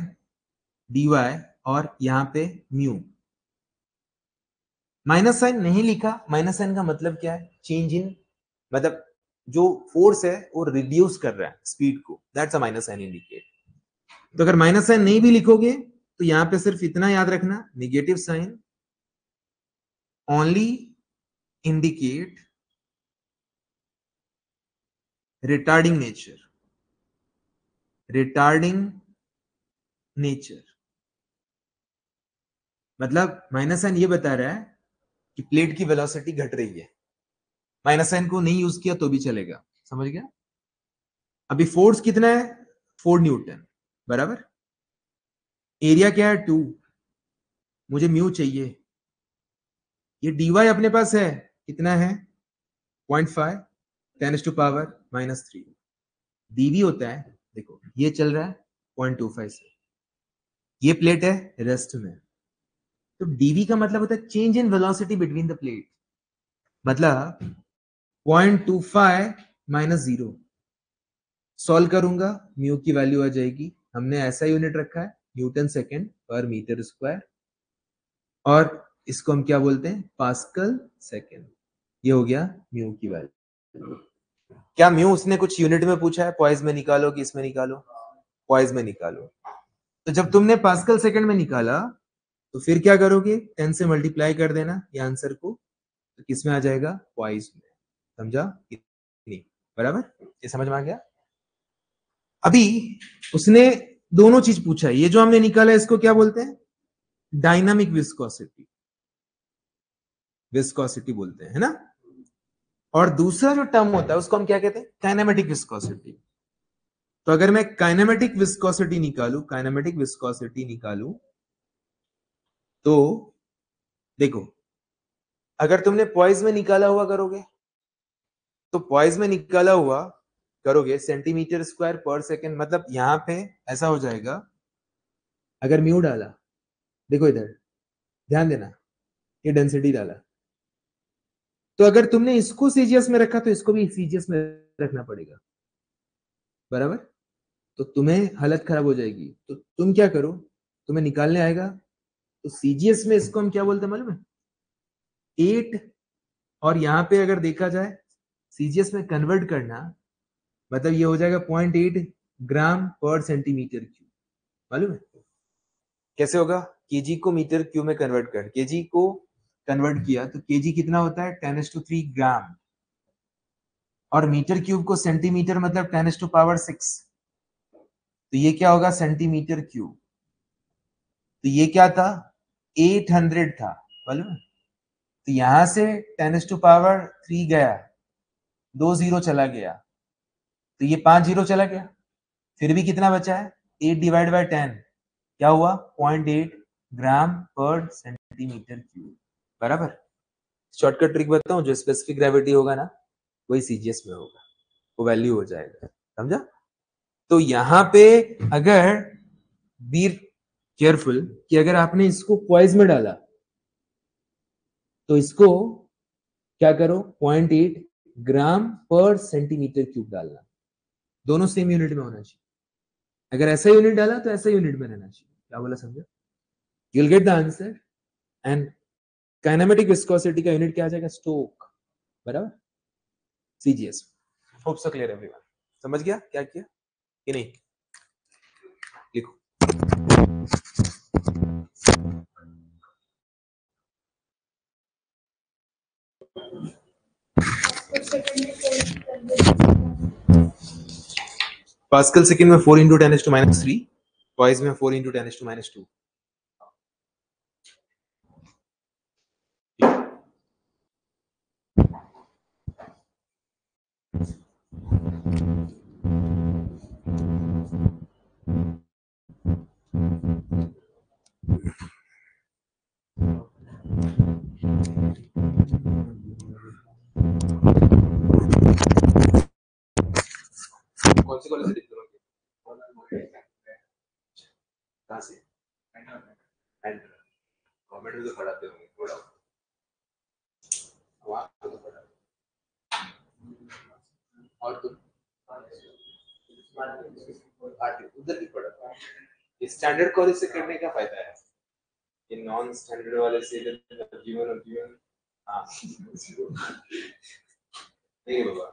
d y, और यहां पे म्यू। माइनस साइन नहीं लिखा, माइनस साइन का मतलब क्या है? चेंज इन, मतलब जो फोर्स है वो रिड्यूस कर रहा है स्पीड को, that's a minus sign indicate. तो अगर माइनस साइन नहीं भी लिखोगे तो यहां पे सिर्फ इतना याद रखना, negative sign only indicate retarding nature, retarding nature. मतलब माइनस साइन ये बता रहा है कि प्लेट की वेलोसिटी घट रही है। माइनस साइन को नहीं यूज किया तो भी चलेगा, समझ गया? अभी फोर्स कितना है? 4 न्यूटन, बराबर। एरिया क्या है? 2। मुझे म्यू चाहिए। ये dy अपने पास है, कितना है? 0.5 10⁻³ dv होता है, देखो ये चल रहा है 0.25 से, ये प्लेट है रेस्ट में। तो dv का मतलब होता है change in velocity between the plate. मतलब 0.25 - 0 सॉल्व करूंगा, म्यू की वैल्यू आ जाएगी। हमने ऐसा यूनिट रखा है न्यूटन सेकेंड पर मीटर स्क्वायर, और इसको हम क्या बोलते हैं? Pascal second. ये हो गया म्यू की वैल्यू। क्या म्यू उसने कुछ यूनिट में पूछा है, पॉइस में निकालो कि इसमें निकालो? पॉइस में निकालो। तो जब तुमने पास्कल सेकंड में निकाला तो फिर क्या करोगे, 10 से मल्टीप्लाई कर देना ये आंसर को, तो किस में आ जाएगा, पॉइस में। समझा कि नहीं? बराबर, ये समझ में आ गया? अभी उसने दोनों चीज पूछा है, ये जो हमने निकाला इसको क्या बोलते हैं, डायनामिक विस्कोसिटी, विस्कोसिटी बोलते हैं, है ना। और दूसरा जो टर्म होता है उसको हम क्या कहते हैं, काइनेमेटिक विस्कोसिटी। तो अगर मैं काइनेमेटिक विस्कोसिटी निकालू, काइनेमेटिक विस्कोसिटी निकालू, तो देखो, अगर तुमने पॉइस में निकाला हुआ करोगे, तो पॉइस में निकाला हुआ करोगे सेंटीमीटर स्क्वायर पर सेकेंड, मतलब यहां पे ऐसा हो जाएगा, अगर म्यू डाला, देखो इधर ध्यान देना, ये डेंसिटी डाला, तो अगर तुमने इसको सीजीएस में रखा तो इसको भी सीजीएस में रखना पड़ेगा, बराबर। तो तुम्हें हालत खराब हो जाएगी, तो तुम क्या करो, तुम्हें निकालने आएगा, तो सीजीएस में इसको हम क्या बोलते हैं मालूम है, 8। और यहां पे अगर देखा जाए सीजीएस में कन्वर्ट करना, मतलब ये हो जाएगा 0.8 ग्राम पर सेंटीमीटर क्यूब, मालूम है कैसे होगा, केजी को मीटर क्यूब में कन्वर्ट कर, केजी को कन्वर्ट किया तो केजी कितना होता है, 10⁻³ ग्राम, और मीटर क्यूब को सेंटीमीटर मतलब 10⁻6, तो ये क्या होगा, सेंटीमीटर क्यूब। तो ये क्या था, 800 था, मालूम है। तो यहां से 10⁻3 गया, 2 जीरो चला गया, तो ये 5 जीरो चला गया, फिर भी कितना बचा है, 8/10, क्या हुआ, 0.8 ग्राम पर सेंटीमीटर क्यूब, बराबर। शॉर्टकट ट्रिक बताऊं, जो स्पेसिफिक ग्रेविटी होगा ना वही सीजीएस में होगा, वो वैल्यू हो जाएगा, समझा। तो यहां पे अगर बी केयरफुल कि अगर आपने इसको पॉइस में डाला तो इसको क्या करो, 0.8 ग्राम पर सेंटीमीटर क्यूब डालना, दोनों सेम यूनिट में होना चाहिए। अगर ऐसा यूनिट डाला तो ऐसा यूनिट में रहना चाहिए, क्या बोला समझा, you will get the answer. And kinematic viscosity का यूनिट क्या आ जाएगा, स्टोक, बराबर, CGS. Hope so clear everyone, समझ गया क्या किया कि नहीं, लिखो। पास्कल सेकंड में 4 × 10⁻³ पॉइस में 4 × 10⁻²। कौन से कॉलेज से डिप्लोमा किया, कहाँ से, गवर्नमेंट में तो पढ़ाते होंगे थोड़ा, वहाँ तो पढ़ा, और तो उधर भी पढ़ा। स्टैंडर्ड कॉलेज से करने का फायदा है, ये नॉन स्टैंडर्ड वाले से जीवन और जीवन, हाँ नहीं बाबा,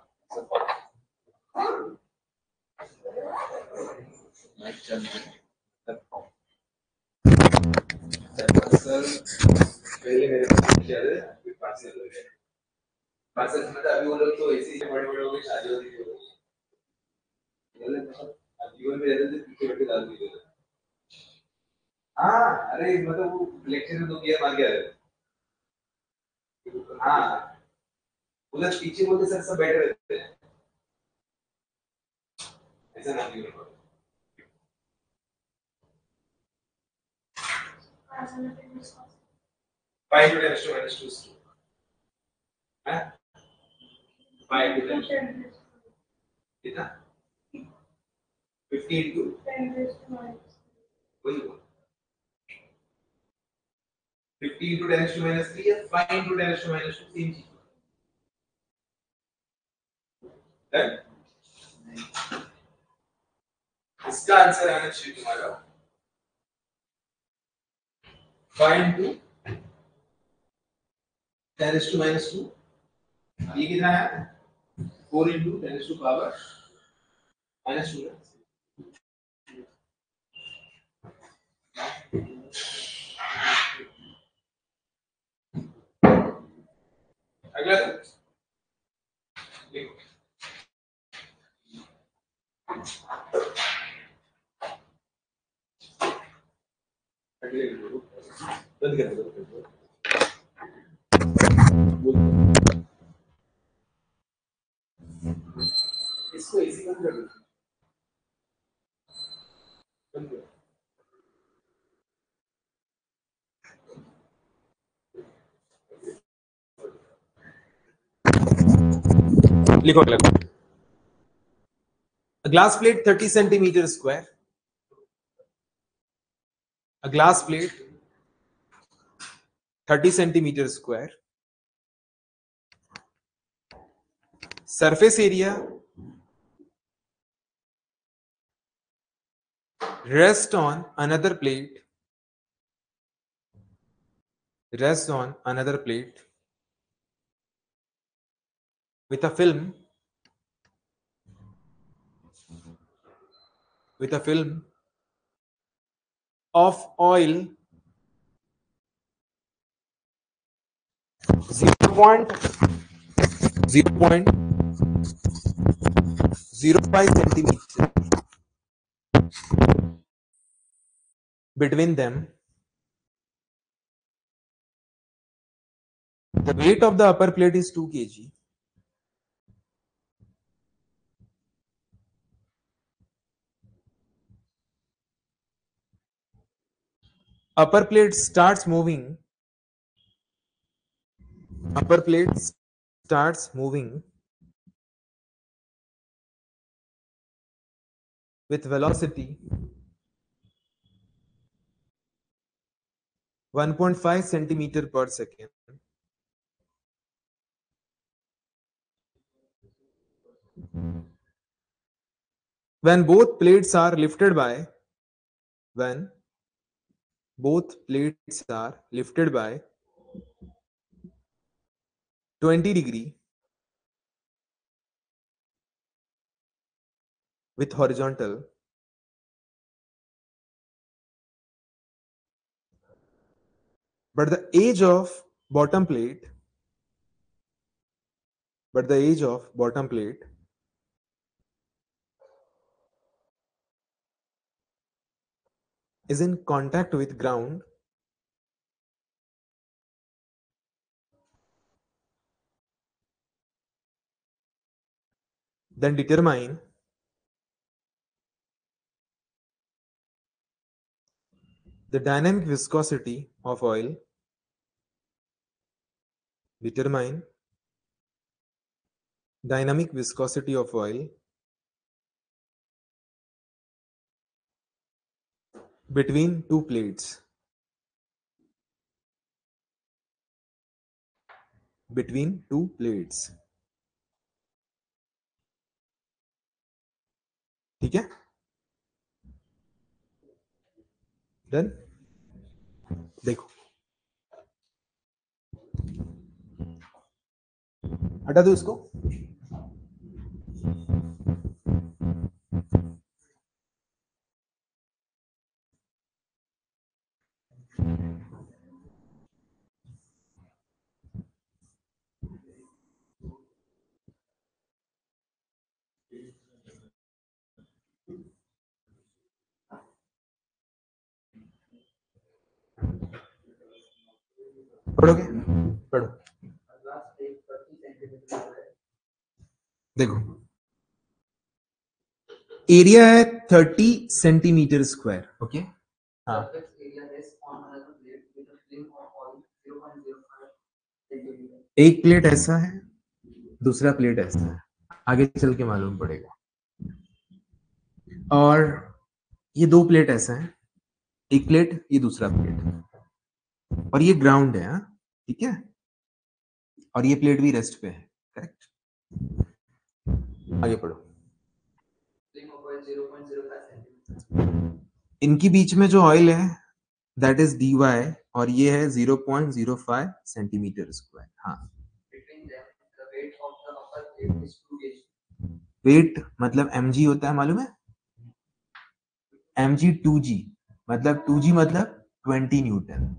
सर पहले मेरे पास क्या है, फिर पास हो गया, पास मतलब अभी वो लोग तो ऐसे ही बड़े बड़े हो गए, शादी होती है, जीवन में रहते थे पीछे बैठे डाल दिए, हाँ अरे मतलब वो लेक्चर में 2 गियर मार के आ रहे थे, हाँ उधर पीछे बोलते सर सब बैठे रहते हैं, ऐसा ना क्यों होगा। 5 × 10⁻², हाँ 5 × 10 कितना, 50 × वही 50 × 10⁻³ या 5 × 10⁻², सेम चीज है। इसका आंसर आना चाहिए तुम्हारा 5 × 10⁻², ये कितना है 4 into 10 to power minus 2. अगला देखो बंद कर दो इसको एसी बंद कर दो बंद करो लिखो अगला A glass plate 30 centimeters square. A glass plate 30 centimeters square. Surface area rests on another plate. Rests on another plate with a film. With a film of oil 0.05 centimeters between them. The weight of the upper plate is 2 kg. Upper plate starts moving. Upper plate starts moving with velocity 1.5 centimeter per second. When both plates are lifted by 20 degree with horizontal, but the edge of bottom plate is in contact with ground, then determine the dynamic viscosity of oil. Determine dynamic viscosity of oil between two plates. Between two plates. ठीक है? Done? देखो हटा दो इसको. पढ़ोगे? पढ़ो. देखो एरिया है 30 सेंटीमीटर स्क्वायर. ओके हाँ. एक प्लेट ऐसा है, दूसरा प्लेट ऐसा है. आगे चल के मालूम पड़ेगा. और ये दो प्लेट ऐसा है, एक प्लेट ये दूसरा प्लेट, और ये ग्राउंड है. ठीक है. और ये प्लेट भी रेस्ट पे है. करेक्ट. आगे पढ़ो. इनकी बीच में जो ऑयल है दैट इज dy और ये है 0.05 सेंटीमीटर स्क्वायर. हाँ. वेट मतलब mg होता है, मालूम है? mg 2g मतलब 2g मतलब 20 न्यूटन,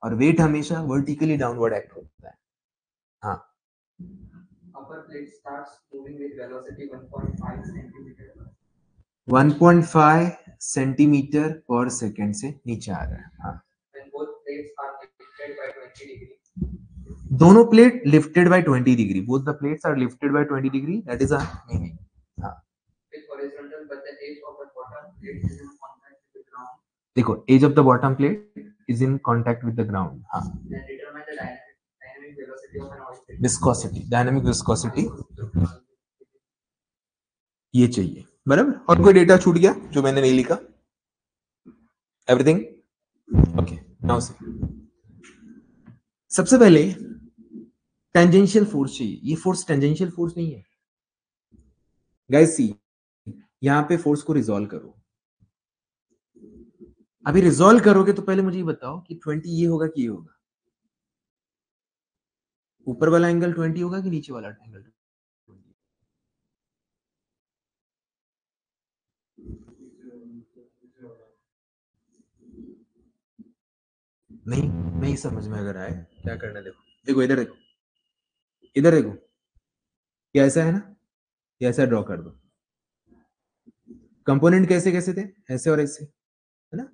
और वेट हमेशा वर्टिकली डाउनवर्ड एक्ट होता है। हाँ, upper plate starts moving with velocity 1.5 centimeter 1.5 centimetre पर सेकेंड से नीचे आ रहा है। हाँ, when both plates are lifted by 20 degree. दोनों plate lifted by 20 degree, both the plates are lifted by 20 degree, that is our meaning. हाँ, With horizontal, but the edge of the bottom plate is in contact with the ground. देखो, edge of the bottom plate is in contact with the ground. हाँ, Then determine the dynamic velocity of an oil plate. Viscosity, dynamic viscosity ये चाहिए, बराबर। और कोई डेटा छूट गया जो मैंने नहीं लिखा? Everything okay. नाउ से सबसे पहले टेंजेंशियल फोर्स चाहिए। ये फोर्स टेंजेंशियल फोर्स नहीं है गाइस। सी, यहां पे फोर्स को रिजॉल्व करो। अभी रिजॉल्व करोगे तो पहले मुझे ये बताओ कि 20 ये होगा कि ये होगा? ऊपर वाला एंगल 20 होगा कि नीचे वाला एंगल 20? नहीं समझ में अगर आए क्या करना है, देखो देखो इधर देखो, इधर देखो, क्या ऐसा है ना, ये ऐसा ड्रॉ कर दो। कंपोनेंट कैसे कैसे थे, ऐसे और ऐसे, है ना?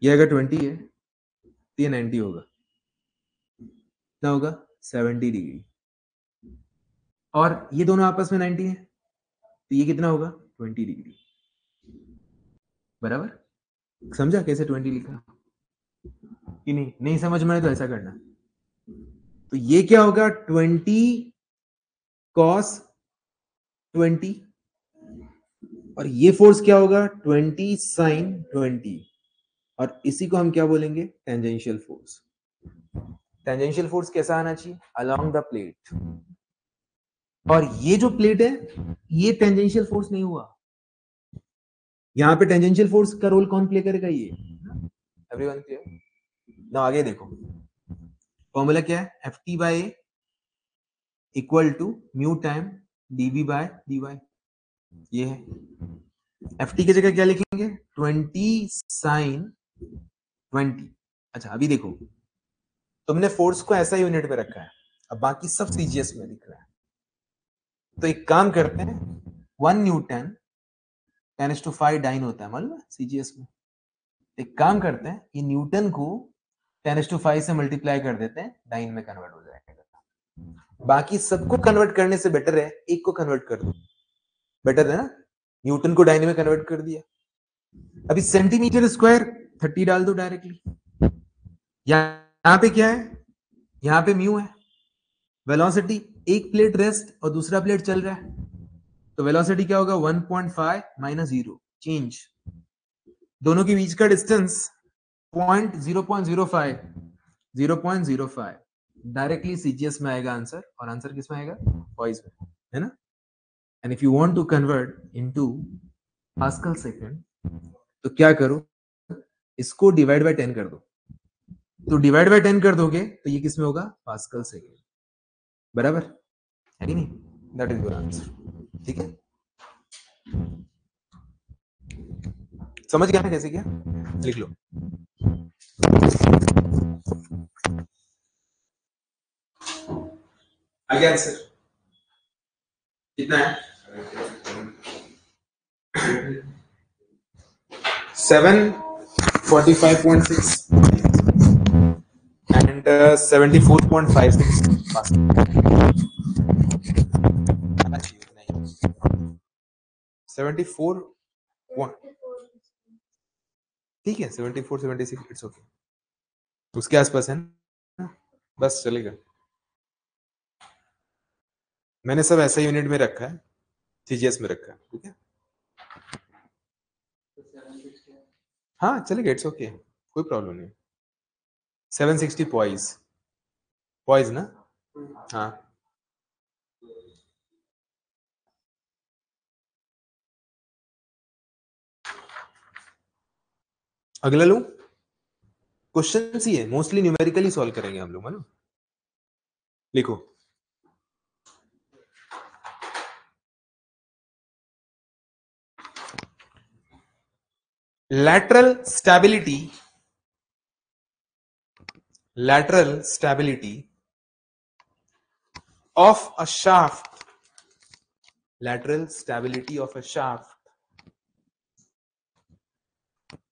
ये अगर 20 है तो ये 90 होगा, कितना होगा? 70 डिग्री। और ये दोनों आपस में 90 है तो ये कितना होगा? 20 डिग्री, बराबर। समझा कैसे 20 लिखा कि नहीं समझ में आए तो ऐसा करना। तो ये क्या होगा? 20 cos 20, और ये फोर्स क्या होगा? 20 sin 20, और इसी को हम क्या बोलेंगे? Tangential force. टेंजेंशियल फोर्स कैसा आना चाहिए? Along the plate. और ये जो प्लेट है ये टेंजेंशियल फोर्स नहीं हुआ। यहां पे टेंजेंशियल फोर्स का रोल कौन प्ले करेगा? ये। Everyone clear? ना आगे देखो, फॉर्मूला क्या है? F T by A equal to mu time d v by d y. ये है एफ टी की जगह क्या लिखेंगे? 20 साइन 20। अच्छा अभी देखो, तुमने फोर्स को ऐसा यूनिट में रखा है, अब बाकी सब सीजीएस में दिख रहा है। तो एक काम करते हैं, 1 न्यूटन 10⁵ डाइन होता है, मालूम है सीजीएस में। एक काम करते हैं, ये न्यूटन को 10⁵ से मल्टीप्लाई कर देते हैं, डाइन में कन्वर्ट हो जाएगा। बाकी सबको कन्वर्ट करने से बेटर है एक को कन्वर्ट कर दो, बेटर है ना? न्यूटन को डाइन में कन्वर्ट कर दिया। अभी सेंटीमीटर स्क्वायर 30 डाल दो डायरेक्टली। यहां पे क्या है? यहां पे म्यू है। वेलोसिटी, एक प्लेट रेस्ट और दूसरा प्लेट चल रहा है, तो वेलोसिटी क्या होगा? 1.5 माइनस 0 चेंज। दोनों के बीच का डिस्टेंस 0.05 डायरेक्टली सीजीएस में आएगा आंसर, और आंसर किस में आएगा? वॉइस में, है ना? And if you want to convert into pascal second तो क्या करो? इसको डिवाइड बाय 10 कर दो। तो डिवाइड बाय 10 कर दोगे तो ये किस में होगा? पास्कल सेकंड, बराबर है कि नहीं? That is your answer. ठीक है, समझ गया ना कैसे किया? लिख लो। आ गया आंसर? कितना है? 745.6 and 74.56 74 ठीक है, 74 76 इट्स ओके, उसके आसपास है ना, बस चलेगा। मैंने सब ऐसा यूनिट में रखा है, सीजीएस में रखा है, ठीक है? हाँ चलेगा, इट्स ओके, कोई प्रॉब्लम नहीं। 760 पॉइज ना? हाँ अगला लो, क्वेश्चन ही है, मोस्टली न्यूमेरिकली सॉल्व करेंगे हम लोग, है ना? लिखो, lateral stability of a shaft,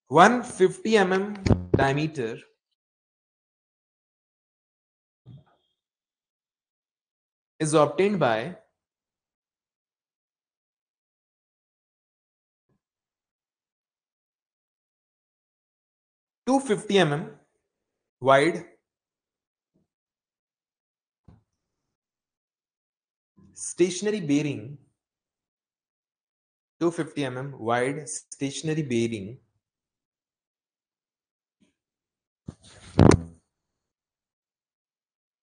150 diameter is obtained by 250 wide stationary bearing, 250 wide stationary bearing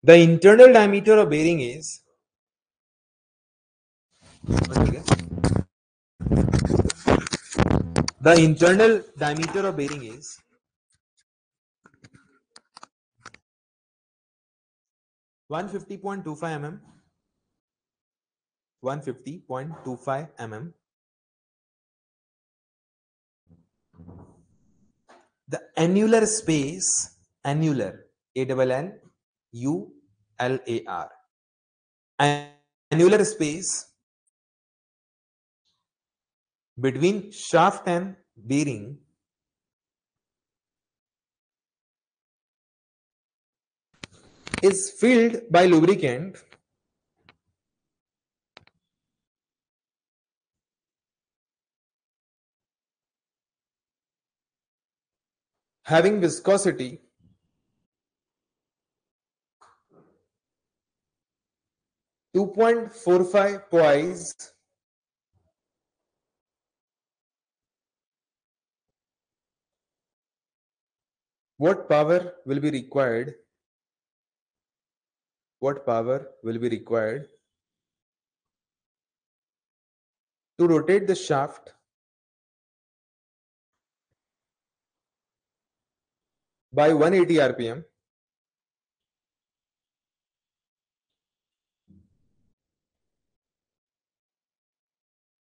the internal diameter of bearing is the internal diameter of bearing is 150.25 the annular space, annular, ALLULAR, annular space between shaft and bearing is filled by lubricant having viscosity 2.45 poise what power will be required to rotate the shaft by 180 rpm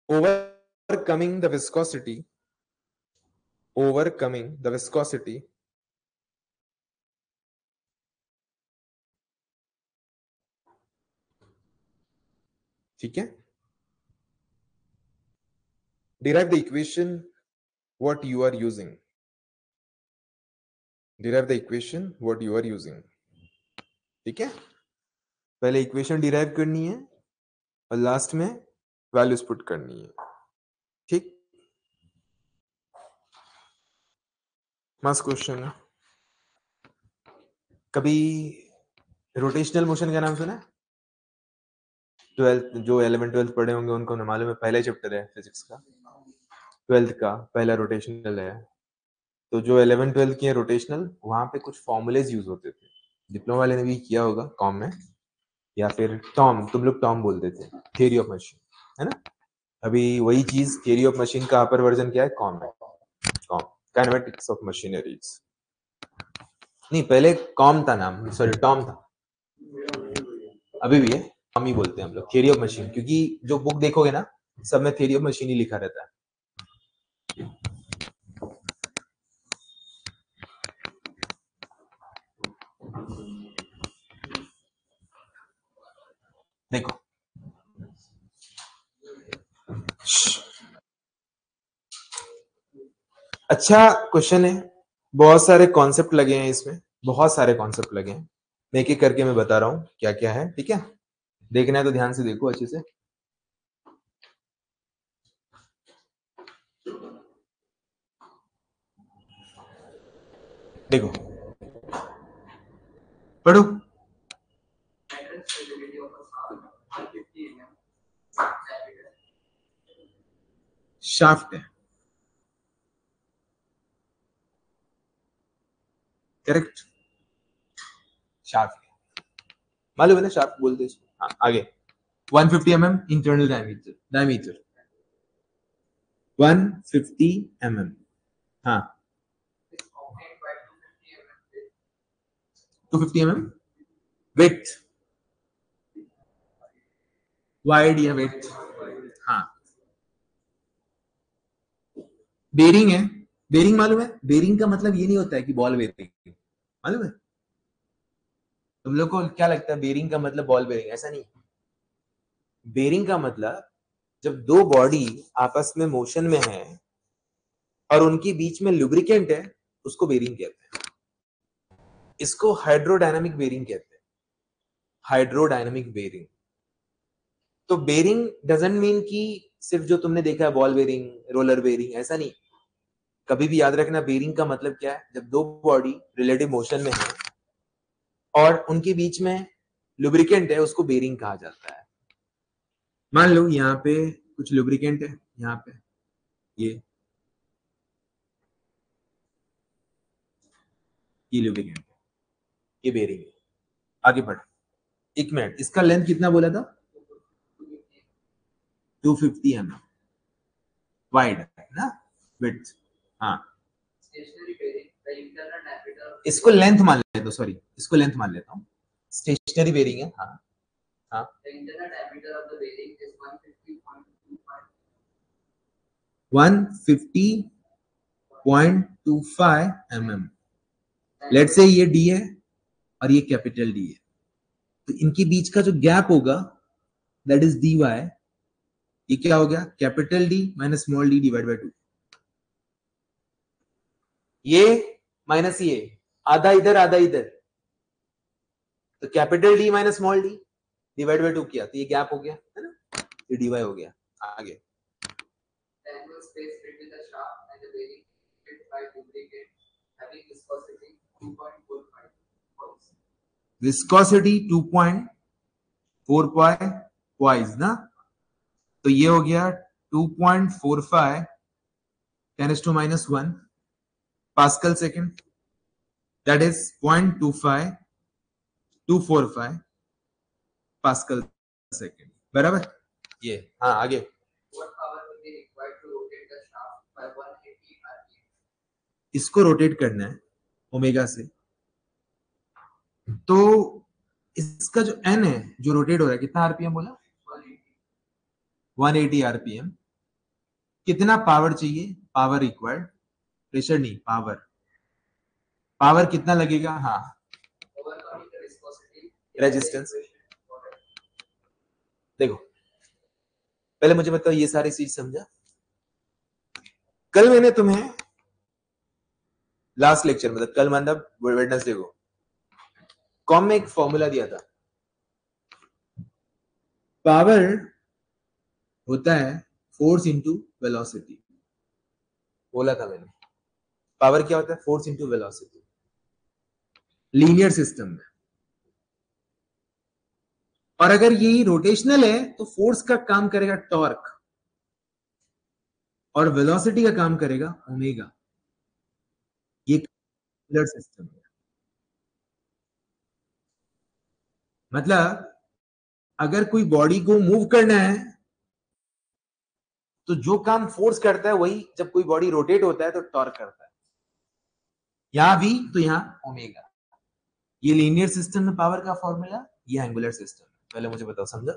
overcoming the viscosity ठीक है derive the equation what you are using ठीक है पहले इक्वेशन डिराइव करनी है और लास्ट में वैल्यूज पुट करनी है ठीक मस्त क्वेश्चन है कभी रोटेशनल मोशन का नाम सुना है 12th जो 11th 12th पढ़े होंगे उनको मालूम है पहला चैप्टर है फिजिक्स का 12th का पहला रोटेशनल है तो जो 11th 12th की है रोटेशनल वहां पे कुछ फॉर्मूलेज यूज होते थे डिप्लोमा वाले ने भी किया होगा कॉम में या फिर टॉम तुम लोग टॉम बोलते थे थियरी ऑफ मशीन है ना अभी वही चीज थियरी ऑफ मशीन का अपर वर्जन क्या है कॉम है कॉम काइनेमेटिक्स ऑफ मशीनरीज नहीं पहले कॉम था नाम सॉरी टॉम था अभी भी है टॉम ही बोलते हैं हम लोग थियरी ऑफ मशीन क्योंकि जो बुक देखोगे ना सब में थियरी ऑफ मशीन ही लिखा रहता है देखो अच्छा क्वेश्चन है बहुत सारे कॉन्सेप्ट लगे हैं इसमें बहुत सारे कॉन्सेप्ट लगे हैं मैं एक एक करके मैं बता रहा हूं क्या क्या है ठीक है देखना है तो ध्यान से देखो अच्छे से देखो पढ़ो शाफ्ट है करेक्ट शाफ्ट मालूम है ना शाफ्ट बोलते हैं इसको हाँ, आगे 150 इंटरनल डायमीटर 150 हाँ 250 विड्थ वाइड या विड्थ हाँ बेरिंग है बेरिंग मालूम है? बेरिंग का मतलब ये नहीं होता है कि बॉल बेरिंग, मालूम है तुम लोग को? क्या लगता है बेरिंग का मतलब बॉल बेरिंग? ऐसा नहीं। बेरिंग का मतलब जब दो बॉडी आपस में मोशन में है और उनके बीच में लुब्रिकेंट है, उसको बेरिंग कहते हैं। इसको हाइड्रोडायनामिक बेरिंग कहते हैं, हाइड्रोडायनामिक बेरिंग। तो बेरिंग डजंट मीन कि सिर्फ जो तुमने देखा है बॉल बेरिंग, रोलर बेरिंग, ऐसा नहीं। कभी भी याद रखना बेरिंग का मतलब क्या है, जब दो बॉडी रिलेटिव मोशन में है और उनके बीच में लुब्रिकेंट है, उसको बेरिंग कहा जाता है। मान लो यहाँ पे कुछ लुब्रिकेंट है, यहाँ पे ये लुब्रिकेंट है, ये बेरिंग है। आगे बढ़। एक मिनट, इसका लेंथ कितना बोला था? 250 mm वाइड है ना, विड्थ। हाँ, stationary bearing, the internal diameter of इसको लेंथ मान लेता हूँ, सॉरी इसको लेंथ मान लेता हूँ। स्टेशनरी बेरिंग है। हाँ हाँ, the internal diameter of the bearing is 150.25 150.25 mm। Let's say ये डी है और ये कैपिटल डी है, तो इनके बीच का जो गैप होगा दैट इज dy। ये क्या हो गया? Capital D minus small D divide by 2। ये माइनस ये, आधा इधर आधा इधर, तो capital D minus small D divide by 2 किया, तो ये गैप हो गया है ना, ये dy हो गया। आगे, the annual space between the shaft and the bearing filled by lubricant having viscosity 2.45 volts. Viscosity 2.45 ना, तो ये हो गया 2.45 10⁻⁻1 pascal second, that is 0.25245 pascal second, बराबर। ये हाँ, आगे What power will be required to rotate the shaft by 180 rpm? इसको रोटेट करना है ओमेगा से, तो इसका जो एन है जो रोटेट हो रहा है, कितना आरपीएम बोला? 180 आरपीएम। कितना पावर चाहिए? पावर रिक्वायर्ड, प्रेशर नहीं, पावर। पावर कितना लगेगा? हाँ, Overcoming the viscosity रेजिस्टेंस। देखो पहले मुझे बताओ, ये सारी चीज समझा? कल मैंने तुम्हें लास्ट लेक्चर, मतलब कल मतलब वेडनेसडे को, कॉम में एक फॉर्मूला दिया था। पावर होता है फोर्स इंटू वेलोसिटी, बोला था मैंने। पावर क्या होता है? Force into velocity, linear system में। और अगर यही रोटेशनल है तो फोर्स का काम करेगा टॉर्क और वेलोसिटी का काम करेगा ओमेगा। ये लीनियर सिस्टम है, मतलब अगर कोई बॉडी को मूव करना है तो जो काम फोर्स करता है वही, जब कोई बॉडी रोटेट होता है तो टॉर्क करता है। यहां भी तो यहां ओमेगा। ये लीनियर सिस्टम में पावर का फॉर्मूला, ये एंगुलर सिस्टम। पहले मुझे बताओ, समझा?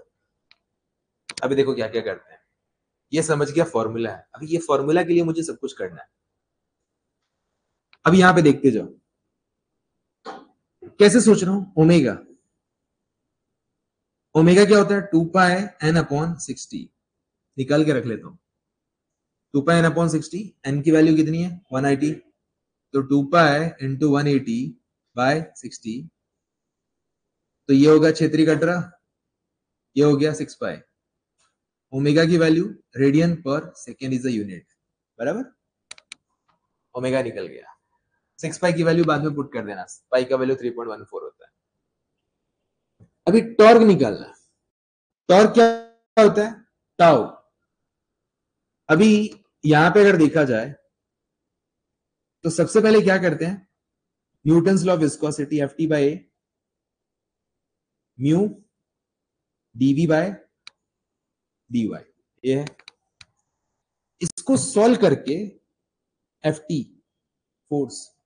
अभी देखो क्या क्या करते हैं। ये समझ गया फॉर्मूला है, अभी ये फॉर्मूला के लिए मुझे सब कुछ करना है। अभी यहां पे देखते जाओ कैसे सोच रहा हूं। ओमेगा, ओमेगा क्या होता है? 2πn/60। निकाल के रख लेता हूं। 2πn/60, एन की वैल्यू कितनी है? 180, तो 2π इंटू 180/60, तो ये होगा क्षेत्रीय कटरा, ये हो गया 6π। ओमेगा की वैल्यू रेडियन पर सेकेंड इज अ यूनिट, बराबर। ओमेगा निकल गया। 6π की वैल्यू बाद में पुट कर देना, पाई का वैल्यू 3.14 होता है। अभी टॉर्क निकालना है। टॉर्क क्या होता है? टाउ। अभी यहां पे अगर देखा जाए तो सबसे पहले क्या करते हैं? Newton's law of viscosity, F T by A mu d v by d y, ये है। इसको सॉल्व करके एफ टी, फोर्स,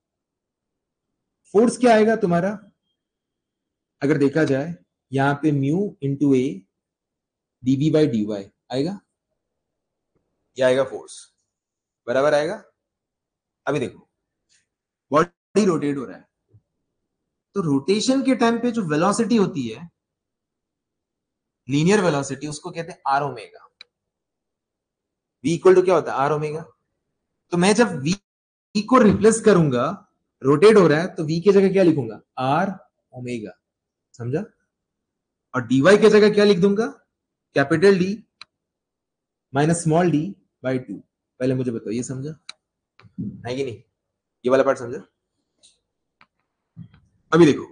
फोर्स क्या आएगा तुम्हारा? अगर देखा जाए यहां पे mu into A DV by d Y आएगा, ये आएगा फोर्स, बराबर आएगा। अभी देखो बॉडी रोटेट हो रहा है, तो रोटेशन के टाइम पे जो वेलोसिटी होती है, लीनियर वेलोसिटी, उसको कहते हैं r omega. v equal to क्या होता है, आर ओमेगा। तो मैं जब v को रिप्लेस करूंगा, रोटेट हो रहा है, तो v की जगह क्या लिखूंगा, आर ओमेगा, समझा। और dy की जगह क्या लिख दूंगा, capital D minus small D by 2। पहले मुझे बताओ ये समझा है कि नहीं, ये वाला पार्ट समझा। अभी देखो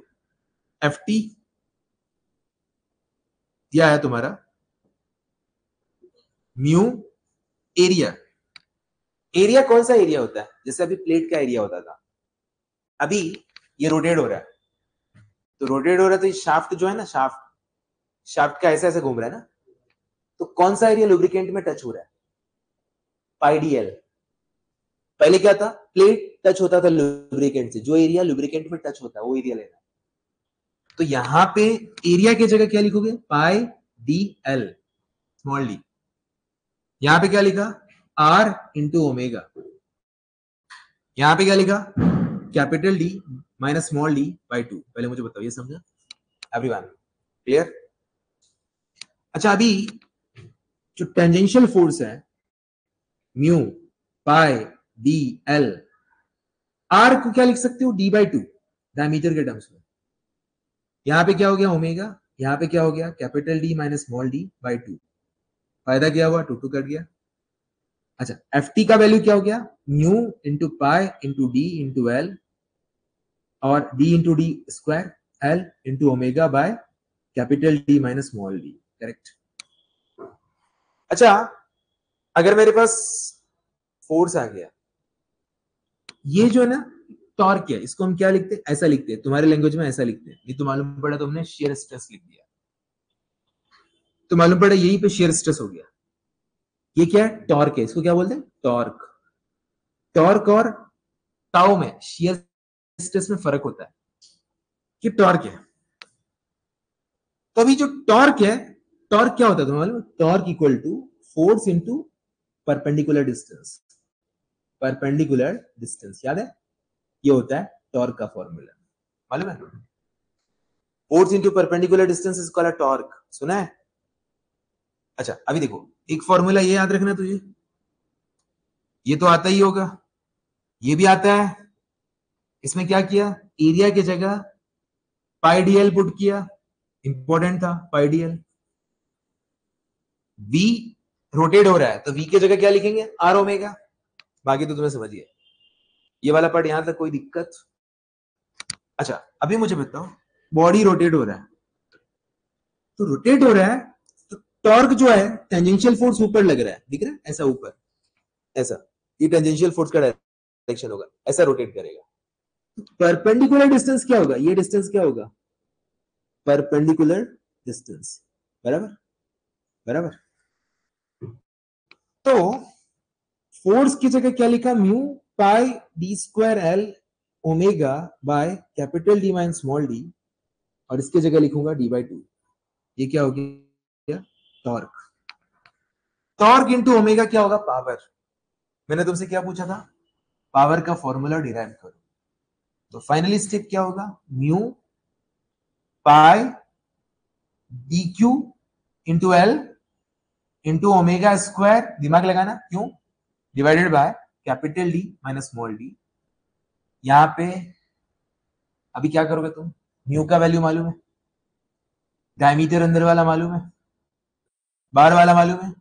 एफ टी दिया है तुम्हारा, म्यू एरिया। एरिया कौन सा एरिया होता है, जैसे अभी प्लेट का एरिया होता था, अभी ये रोटेट हो रहा है, तो रोटेट हो रहा है तो ये शाफ्ट जो है ना, शाफ्ट का ऐसे ऐसे घूम रहा है ना, तो कौन सा एरिया लुब्रिकेंट में टच हो रहा है, पाई डी एल। पहले क्या था, प्लेट टच होता था लुब्रिकेंट से, जो एरिया लुब्रिकेंट में टच होता है वो एरिया लेना। तो यहां पे एरिया की जगह क्या लिखोगे, पाई डी एल स्मॉल डी। यहां पे क्या लिखा, आर इंटू ओमेगा। यहां पे क्या लिखा, capital D minus small D by 2। पहले मुझे बताओ ये समझा एवरीवन, क्लियर। अच्छा अभी जो टेंजेंशियल फोर्स है mu pi d l, r को क्या लिख सकते हो, डी बाई 2 डायमीटर के टर्म्स में। यहां पे क्या हो गया ओमेगा, यहां पे क्या हो गया capital D minus small D by 2। फायदा क्या हुआ, 2 कट गया। अच्छा एफ टी का वैल्यू क्या हो गया, mu into pi into D into L, और D into D square, L into omega by capital D minus small D, correct. अच्छा अगर मेरे पास फोर्स आ गया, ये जो है ना टॉर्क है, इसको हम क्या लिखते हैं, ऐसा लिखते हैं, तुम्हारे लैंग्वेज में ऐसा लिखते हैं, ये तो मालूम पड़ा तुमने शेयर स्ट्रेस लिख दिया, तो मालूम पड़ा यहीं पे शेयर स्ट्रेस हो गया। ये क्या है, टॉर्क है, इसको क्या बोलते हैं, टॉर्क। टॉर्क और टाउ में शेयर स्ट्रेस में फर्क होता है, कि टॉर्क है। तो अभी जो टॉर्क है, टॉर्क क्या होता है तुम्हें मालूम, torque equal to force into perpendicular distance. Perpendicular distance याद है, ये होता है टॉर्क का फॉर्मूला, मालूम है। Force into perpendicular distance is called torque, सुना है। अच्छा अभी देखो एक फॉर्मूला ये याद रखना तुझे, ये तो आता ही होगा, ये भी आता है। इसमें क्या किया, एरिया की जगह पाई डीएल पुट किया, इंपॉर्टेंट था पाई डीएल। वी रोटेट हो रहा है, तो वी की जगह क्या लिखेंगे, आर ओमेगा। बाकी तो तुम्हें समझिए, ये वाला पार्ट यहां तक कोई दिक्कत। अच्छा अभी मुझे बताओ, बॉडी रोटेट हो रहा है, तो रोटेट हो रहा है, तो टॉर्क जो है टेंजेंशियल फोर्स ऊपर लग रहा है, दिख रहा है ऐसा ऊपर, ऐसा, ये टेंजेंशियल फोर्स का डायरेक्शन होगा, ऐसा रोटेट करेगा। परपेंडिकुलर डिस्टेंस क्या होगा, ये डिस्टेंस क्या होगा, परपेंडिकुलर डिस्टेंस, बराबर बराबर। तो फोर्स की जगह क्या लिखा, mu pi D square L omega by capital D minus small D, और इसकी जगह लिखूंगा डी बाई 2। ये क्या हो गया, टॉर्क। टॉर्क इंटू ओमेगा क्या होगा, पावर। मैंने तुमसे क्या पूछा था, पावर का फॉर्मूला डिराइव करो। तो फाइनली स्टेप क्या होगा, mu pi D Q into L into omega square, दिमाग लगाना क्यों, divided by capital D minus small D. यहां पे अभी क्या करोगे तुम, म्यू का वैल्यू मालूम है, डायमीटर अंदर वाला मालूम है, बाहर वाला मालूम है,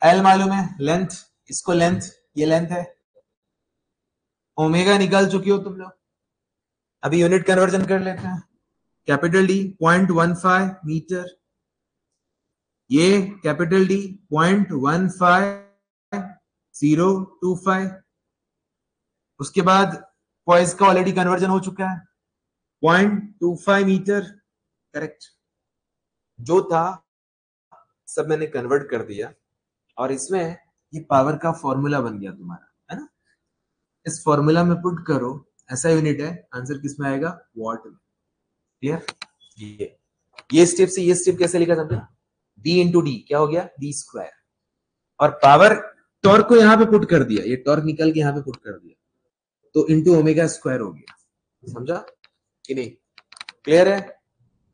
एल मालूम है, लेंथ, इसको लेंथ, ये लेंथ है, ओमेगा निकाल चुकी हो तुम लोग। अभी यूनिट कन्वर्जन कर लेते हैं, कैपिटल डी 0.15 मीटर, ये कैपिटल डी 0.1525, उसके बाद पॉइस का ऑलरेडी कन्वर्जन हो चुका है 0.25 मीटर, करेक्ट। जो था सब मैंने कन्वर्ट कर दिया, और इसमें ये पावर का फॉर्मूला बन गया तुम्हारा, है ना। इस फॉर्मूला में पुट करो, ऐसा यूनिट है, आंसर किसमें आएगा, वॉट में, क्लियर। ये स्टेप से ये स्टेप कैसे लिखा समझा, डी इंटू डी क्या हो गया, डी स्क्वायर, और पावर टॉर्क को यहाँ पे पुट कर दिया, ये टॉर्क निकल के यहाँ पे पुट कर दिया, तो इंटू ओमेगा स्क्वायर हो गया। समझा कि नहीं? क्लियर है?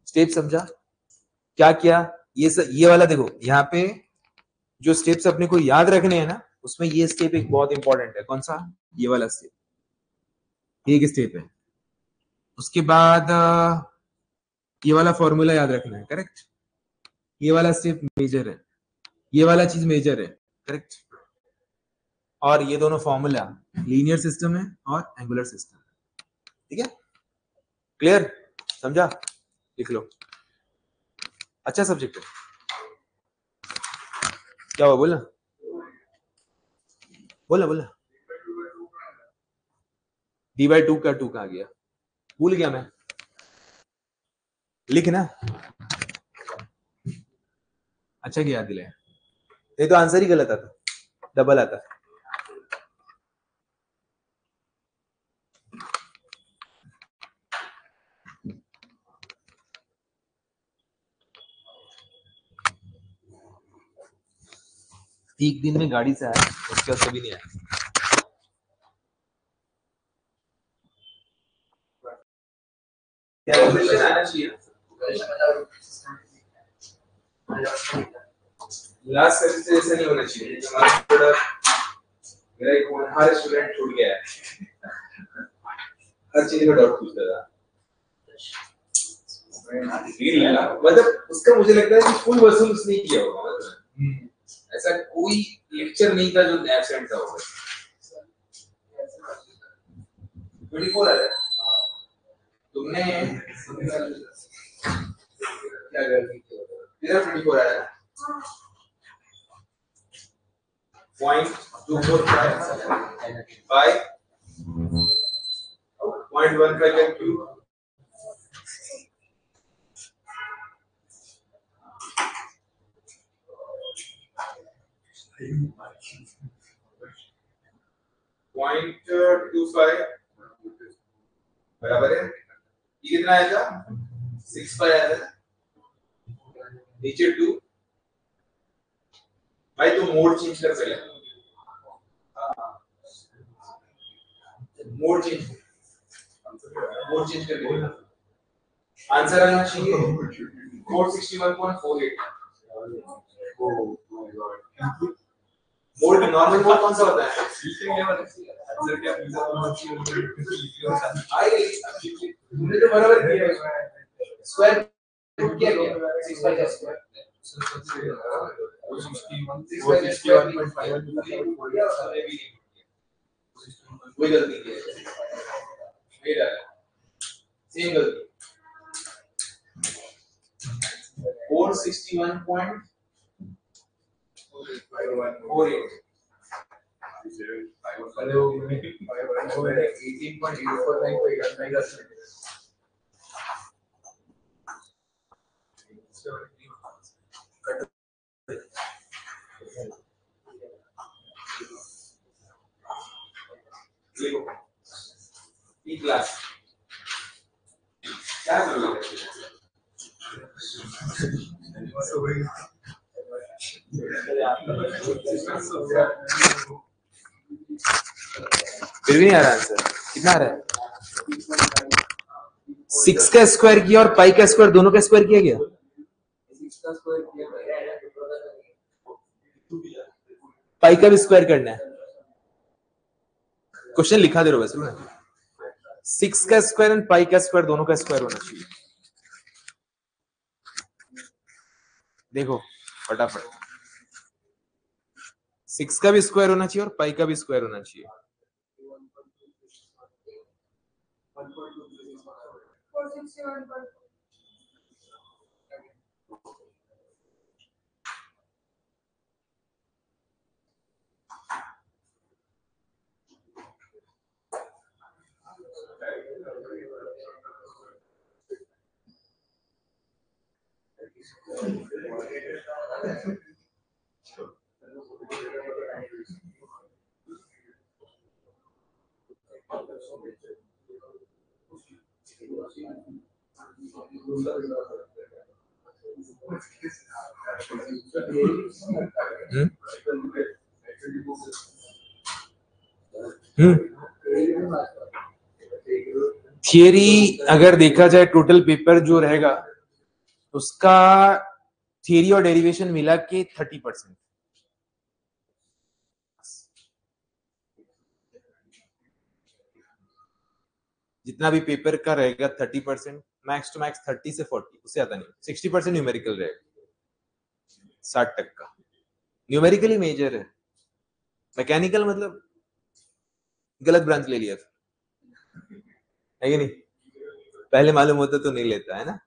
स्टेप समझा? क्या किया? ये वाला देखो, यहाँ पे जो स्टेप्स अपने को याद रखने हैं ना, उसमें ये स्टेप एक बहुत इंपॉर्टेंट है। कौन सा? ये वाला स्टेप, एक स्टेप है। उसके बाद ये वाला फॉर्मूला याद रखना है, करेक्ट? ये वाला स्टेप मेजर है, ये वाला चीज मेजर है, करेक्ट? और ये दोनों फॉर्मूला लीनियर सिस्टम है और एंगुलर सिस्टम है। ठीक है? क्लियर? समझा? लिख लो। अच्छा सब्जेक्ट है। क्या हुआ? बोला बोला बोला। d/2 का 2 कहाँ गया? भूल गया मैं। लिखना। अच्छा क्या याद दिलाया? नहीं तो आंसर ही गलत आता, डबल आता। एक दिन में गाड़ी से आया, उसके बाद कभी नहीं आया। आना चाहिए। लास्ट सर्विस से ऐसा नहीं होना चाहिए। मेरा एक हर स्टूडेंट छूट गया है, हर चीज में डाउट पूछता था। मतलब उसका मुझे लगता है कि फुल वसूल उसने किया होगा। ऐसा कोई लेक्चर नहीं था जो एब्सेंट था होगा। 24 आ रहा है। तुमने क्या गलती की? तेरा 24 आ रहा है। 0.245 0.15 and 2. बराबर है। ये कितना आया था? 6 आया था। नीचे 2। भाई तो मोड चेंज कर पहले। मोड चेंज कर दे। आंसर आना चाहिए 461.48। मोड नॉर्मल मोड कौन सा होता है? तुमने तो बराबर किया स्क्वायर रूट किया 6 का स्क्वायर 461.51 कोई गलती नहीं है, नहीं डाला सेम गलती 461.48 क्लास क्या करोगे? फिर भी नहीं आ रहा आंसर। कितना आ रहा है? 6 का स्क्वायर किया और पाई का स्क्वायर, दोनों का स्क्वायर किया गया। 6 का स्क्वायर किया, पाई का भी स्क्वायर करना है। क्वेश्चन लिखा दे रहा बस मैं। 6 का स्क्वायर एंड पाई का स्क्वायर दोनों का स्क्वायर होना चाहिए। देखो फटाफट, 6 का भी स्क्वायर होना चाहिए और पाई का भी स्क्वायर होना चाहिए। थियरी अगर देखा जाए टोटल पेपर जो रहेगा उसका थियरी और डेरिवेशन मिला के 30%। जितना भी पेपर का रहेगा 30%, मैक्स टू मैक्स 30 से 40, उससे ज्यादा नहीं। 60% न्यूमेरिकल रहेगा, 60% का न्यूमेरिकली मेजर है। मैकेनिकल मतलब गलत ब्रांच ले लिया था, है कि नहीं? पहले मालूम होता तो नहीं लेता, है ना?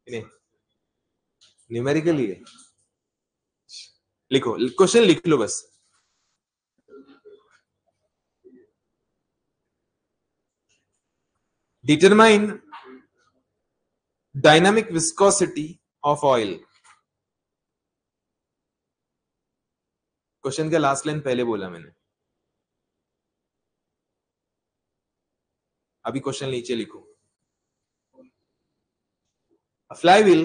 नहीं, न्यूमेरिकली है। लिखो, क्वेश्चन लिख लो बस। Determine dynamic viscosity of oil. Question का लास्ट लाइन पहले बोला मैंने, अभी क्वेश्चन नीचे लिखो। फ्लाईव्हील,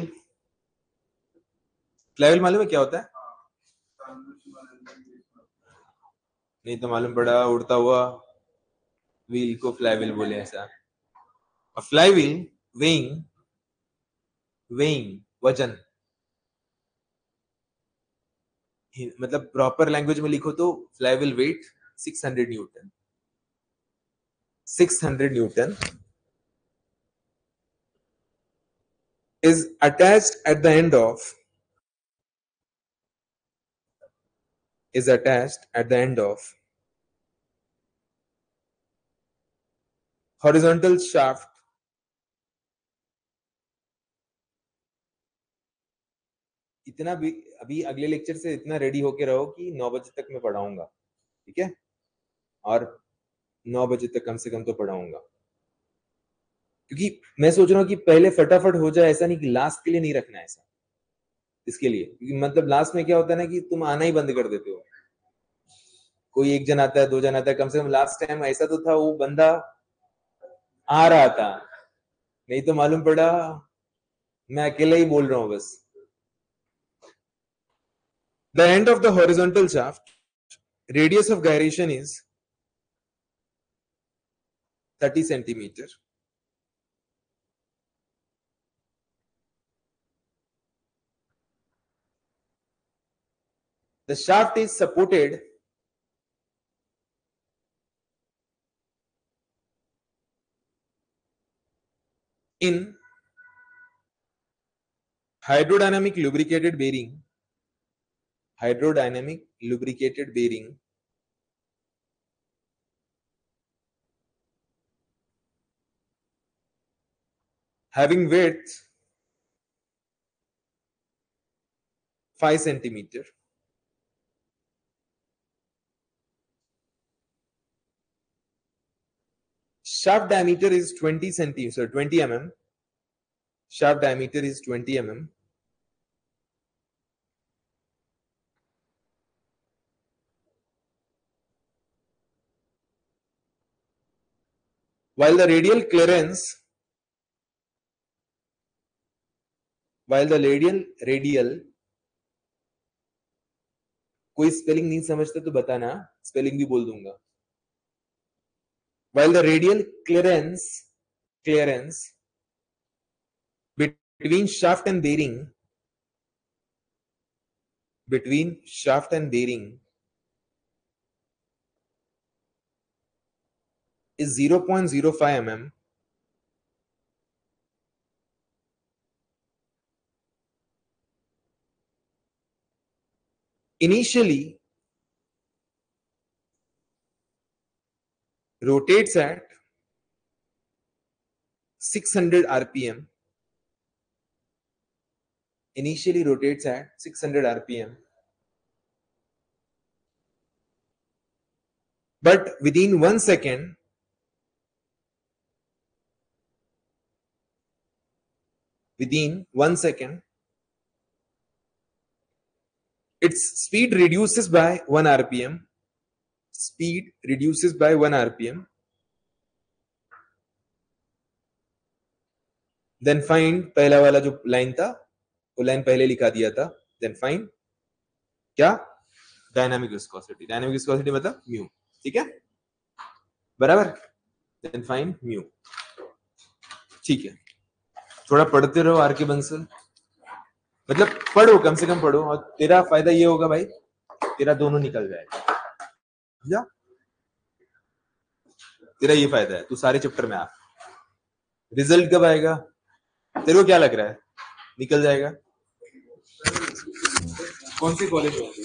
फ्लाईव्हील मालूम है क्या होता है? नहीं तो मालूम पड़ा, उड़ता हुआ व्हील को फ्लाईव्हील बोले ऐसा। फ्लाईव्हील वेइंग, वेइंग वजन, मतलब प्रॉपर लैंग्वेज में लिखो तो flywheel weight 600 newton, 600 newton is attached at the end of, is attached at the end of horizontal shaft इतना भी अभी अगले लेक्चर से इतना रेडी होके रहो कि 9 बजे तक मैं पढ़ाऊंगा, ठीक है? और 9 बजे तक कम से कम तो पढ़ाऊंगा, क्योंकि मैं सोच रहा हूँ कि पहले फटाफट हो जाए, ऐसा नहीं कि लास्ट के लिए नहीं रखना है ऐसा। इसके लिए क्योंकि मतलब लास्ट में क्या होता है ना कि तुम आना ही बंद कर देते हो, कोई एक जन आता है, 2 जन आता है। कम से कम लास्ट टाइम ऐसा तो था, वो बंदा आ रहा था, नहीं तो मालूम पड़ा मैं अकेला ही बोल रहा हूँ बस। The end of the horizontal shaft, radius of gyration is 30 centimeter. The shaft is supported in hydrodynamic lubricated bearing, hydrodynamic lubricated bearing having width 5 centimeter. Shaft diameter is 20 centimeter, 20 mm. Shaft diameter is 20 mm. While the radial clearance, while the radial, कोई स्पेलिंग नहीं समझता तो बताना, स्पेलिंग भी बोल दूंगा। While the radial clearance between shaft and bearing is 0.05 mm, initially rotates at 600 rpm. Initially rotates at 600 rpm, but within 1 second its speed reduces by 1 rpm. Speed reduces by 1 rpm. Then find, पहला वाला जो लाइन था वो लाइन पहले लिखा दिया था। Then find क्या डायनामिक विस्कोसिटी मतलब म्यू, ठीक है, बराबर। देन फाइंड म्यू, ठीक है। थोड़ा पढ़ते रहो आर के बंसल, मतलब पढ़ो, कम से कम पढ़ो, और तेरा फायदा ये होगा भाई, तेरा दोनों निकल जाएगा, या तेरा ये फायदा है, तू सारे चैप्टर में आ। रिजल्ट कब आएगा तेरे को क्या लग रहा है, निकल जाएगा? कौन सी कॉलेज होगी?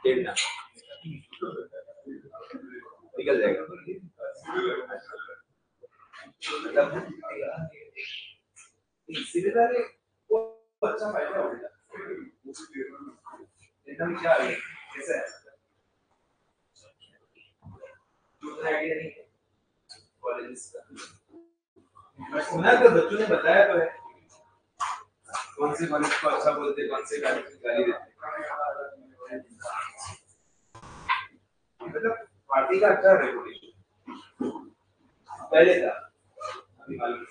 देखना निकल जाएगा, अच्छा फायदा होगा। एकदम क्या है, कैसा है, दूसरा आइडिया नहीं है कॉलेज का, सुना तो बच्चों ने बताया तो है, कौन से कॉलेज को अच्छा बोलते, कौन से गाली देते, मतलब पार्टी का अच्छा रेपुटेशन पहले था, अभी मालूम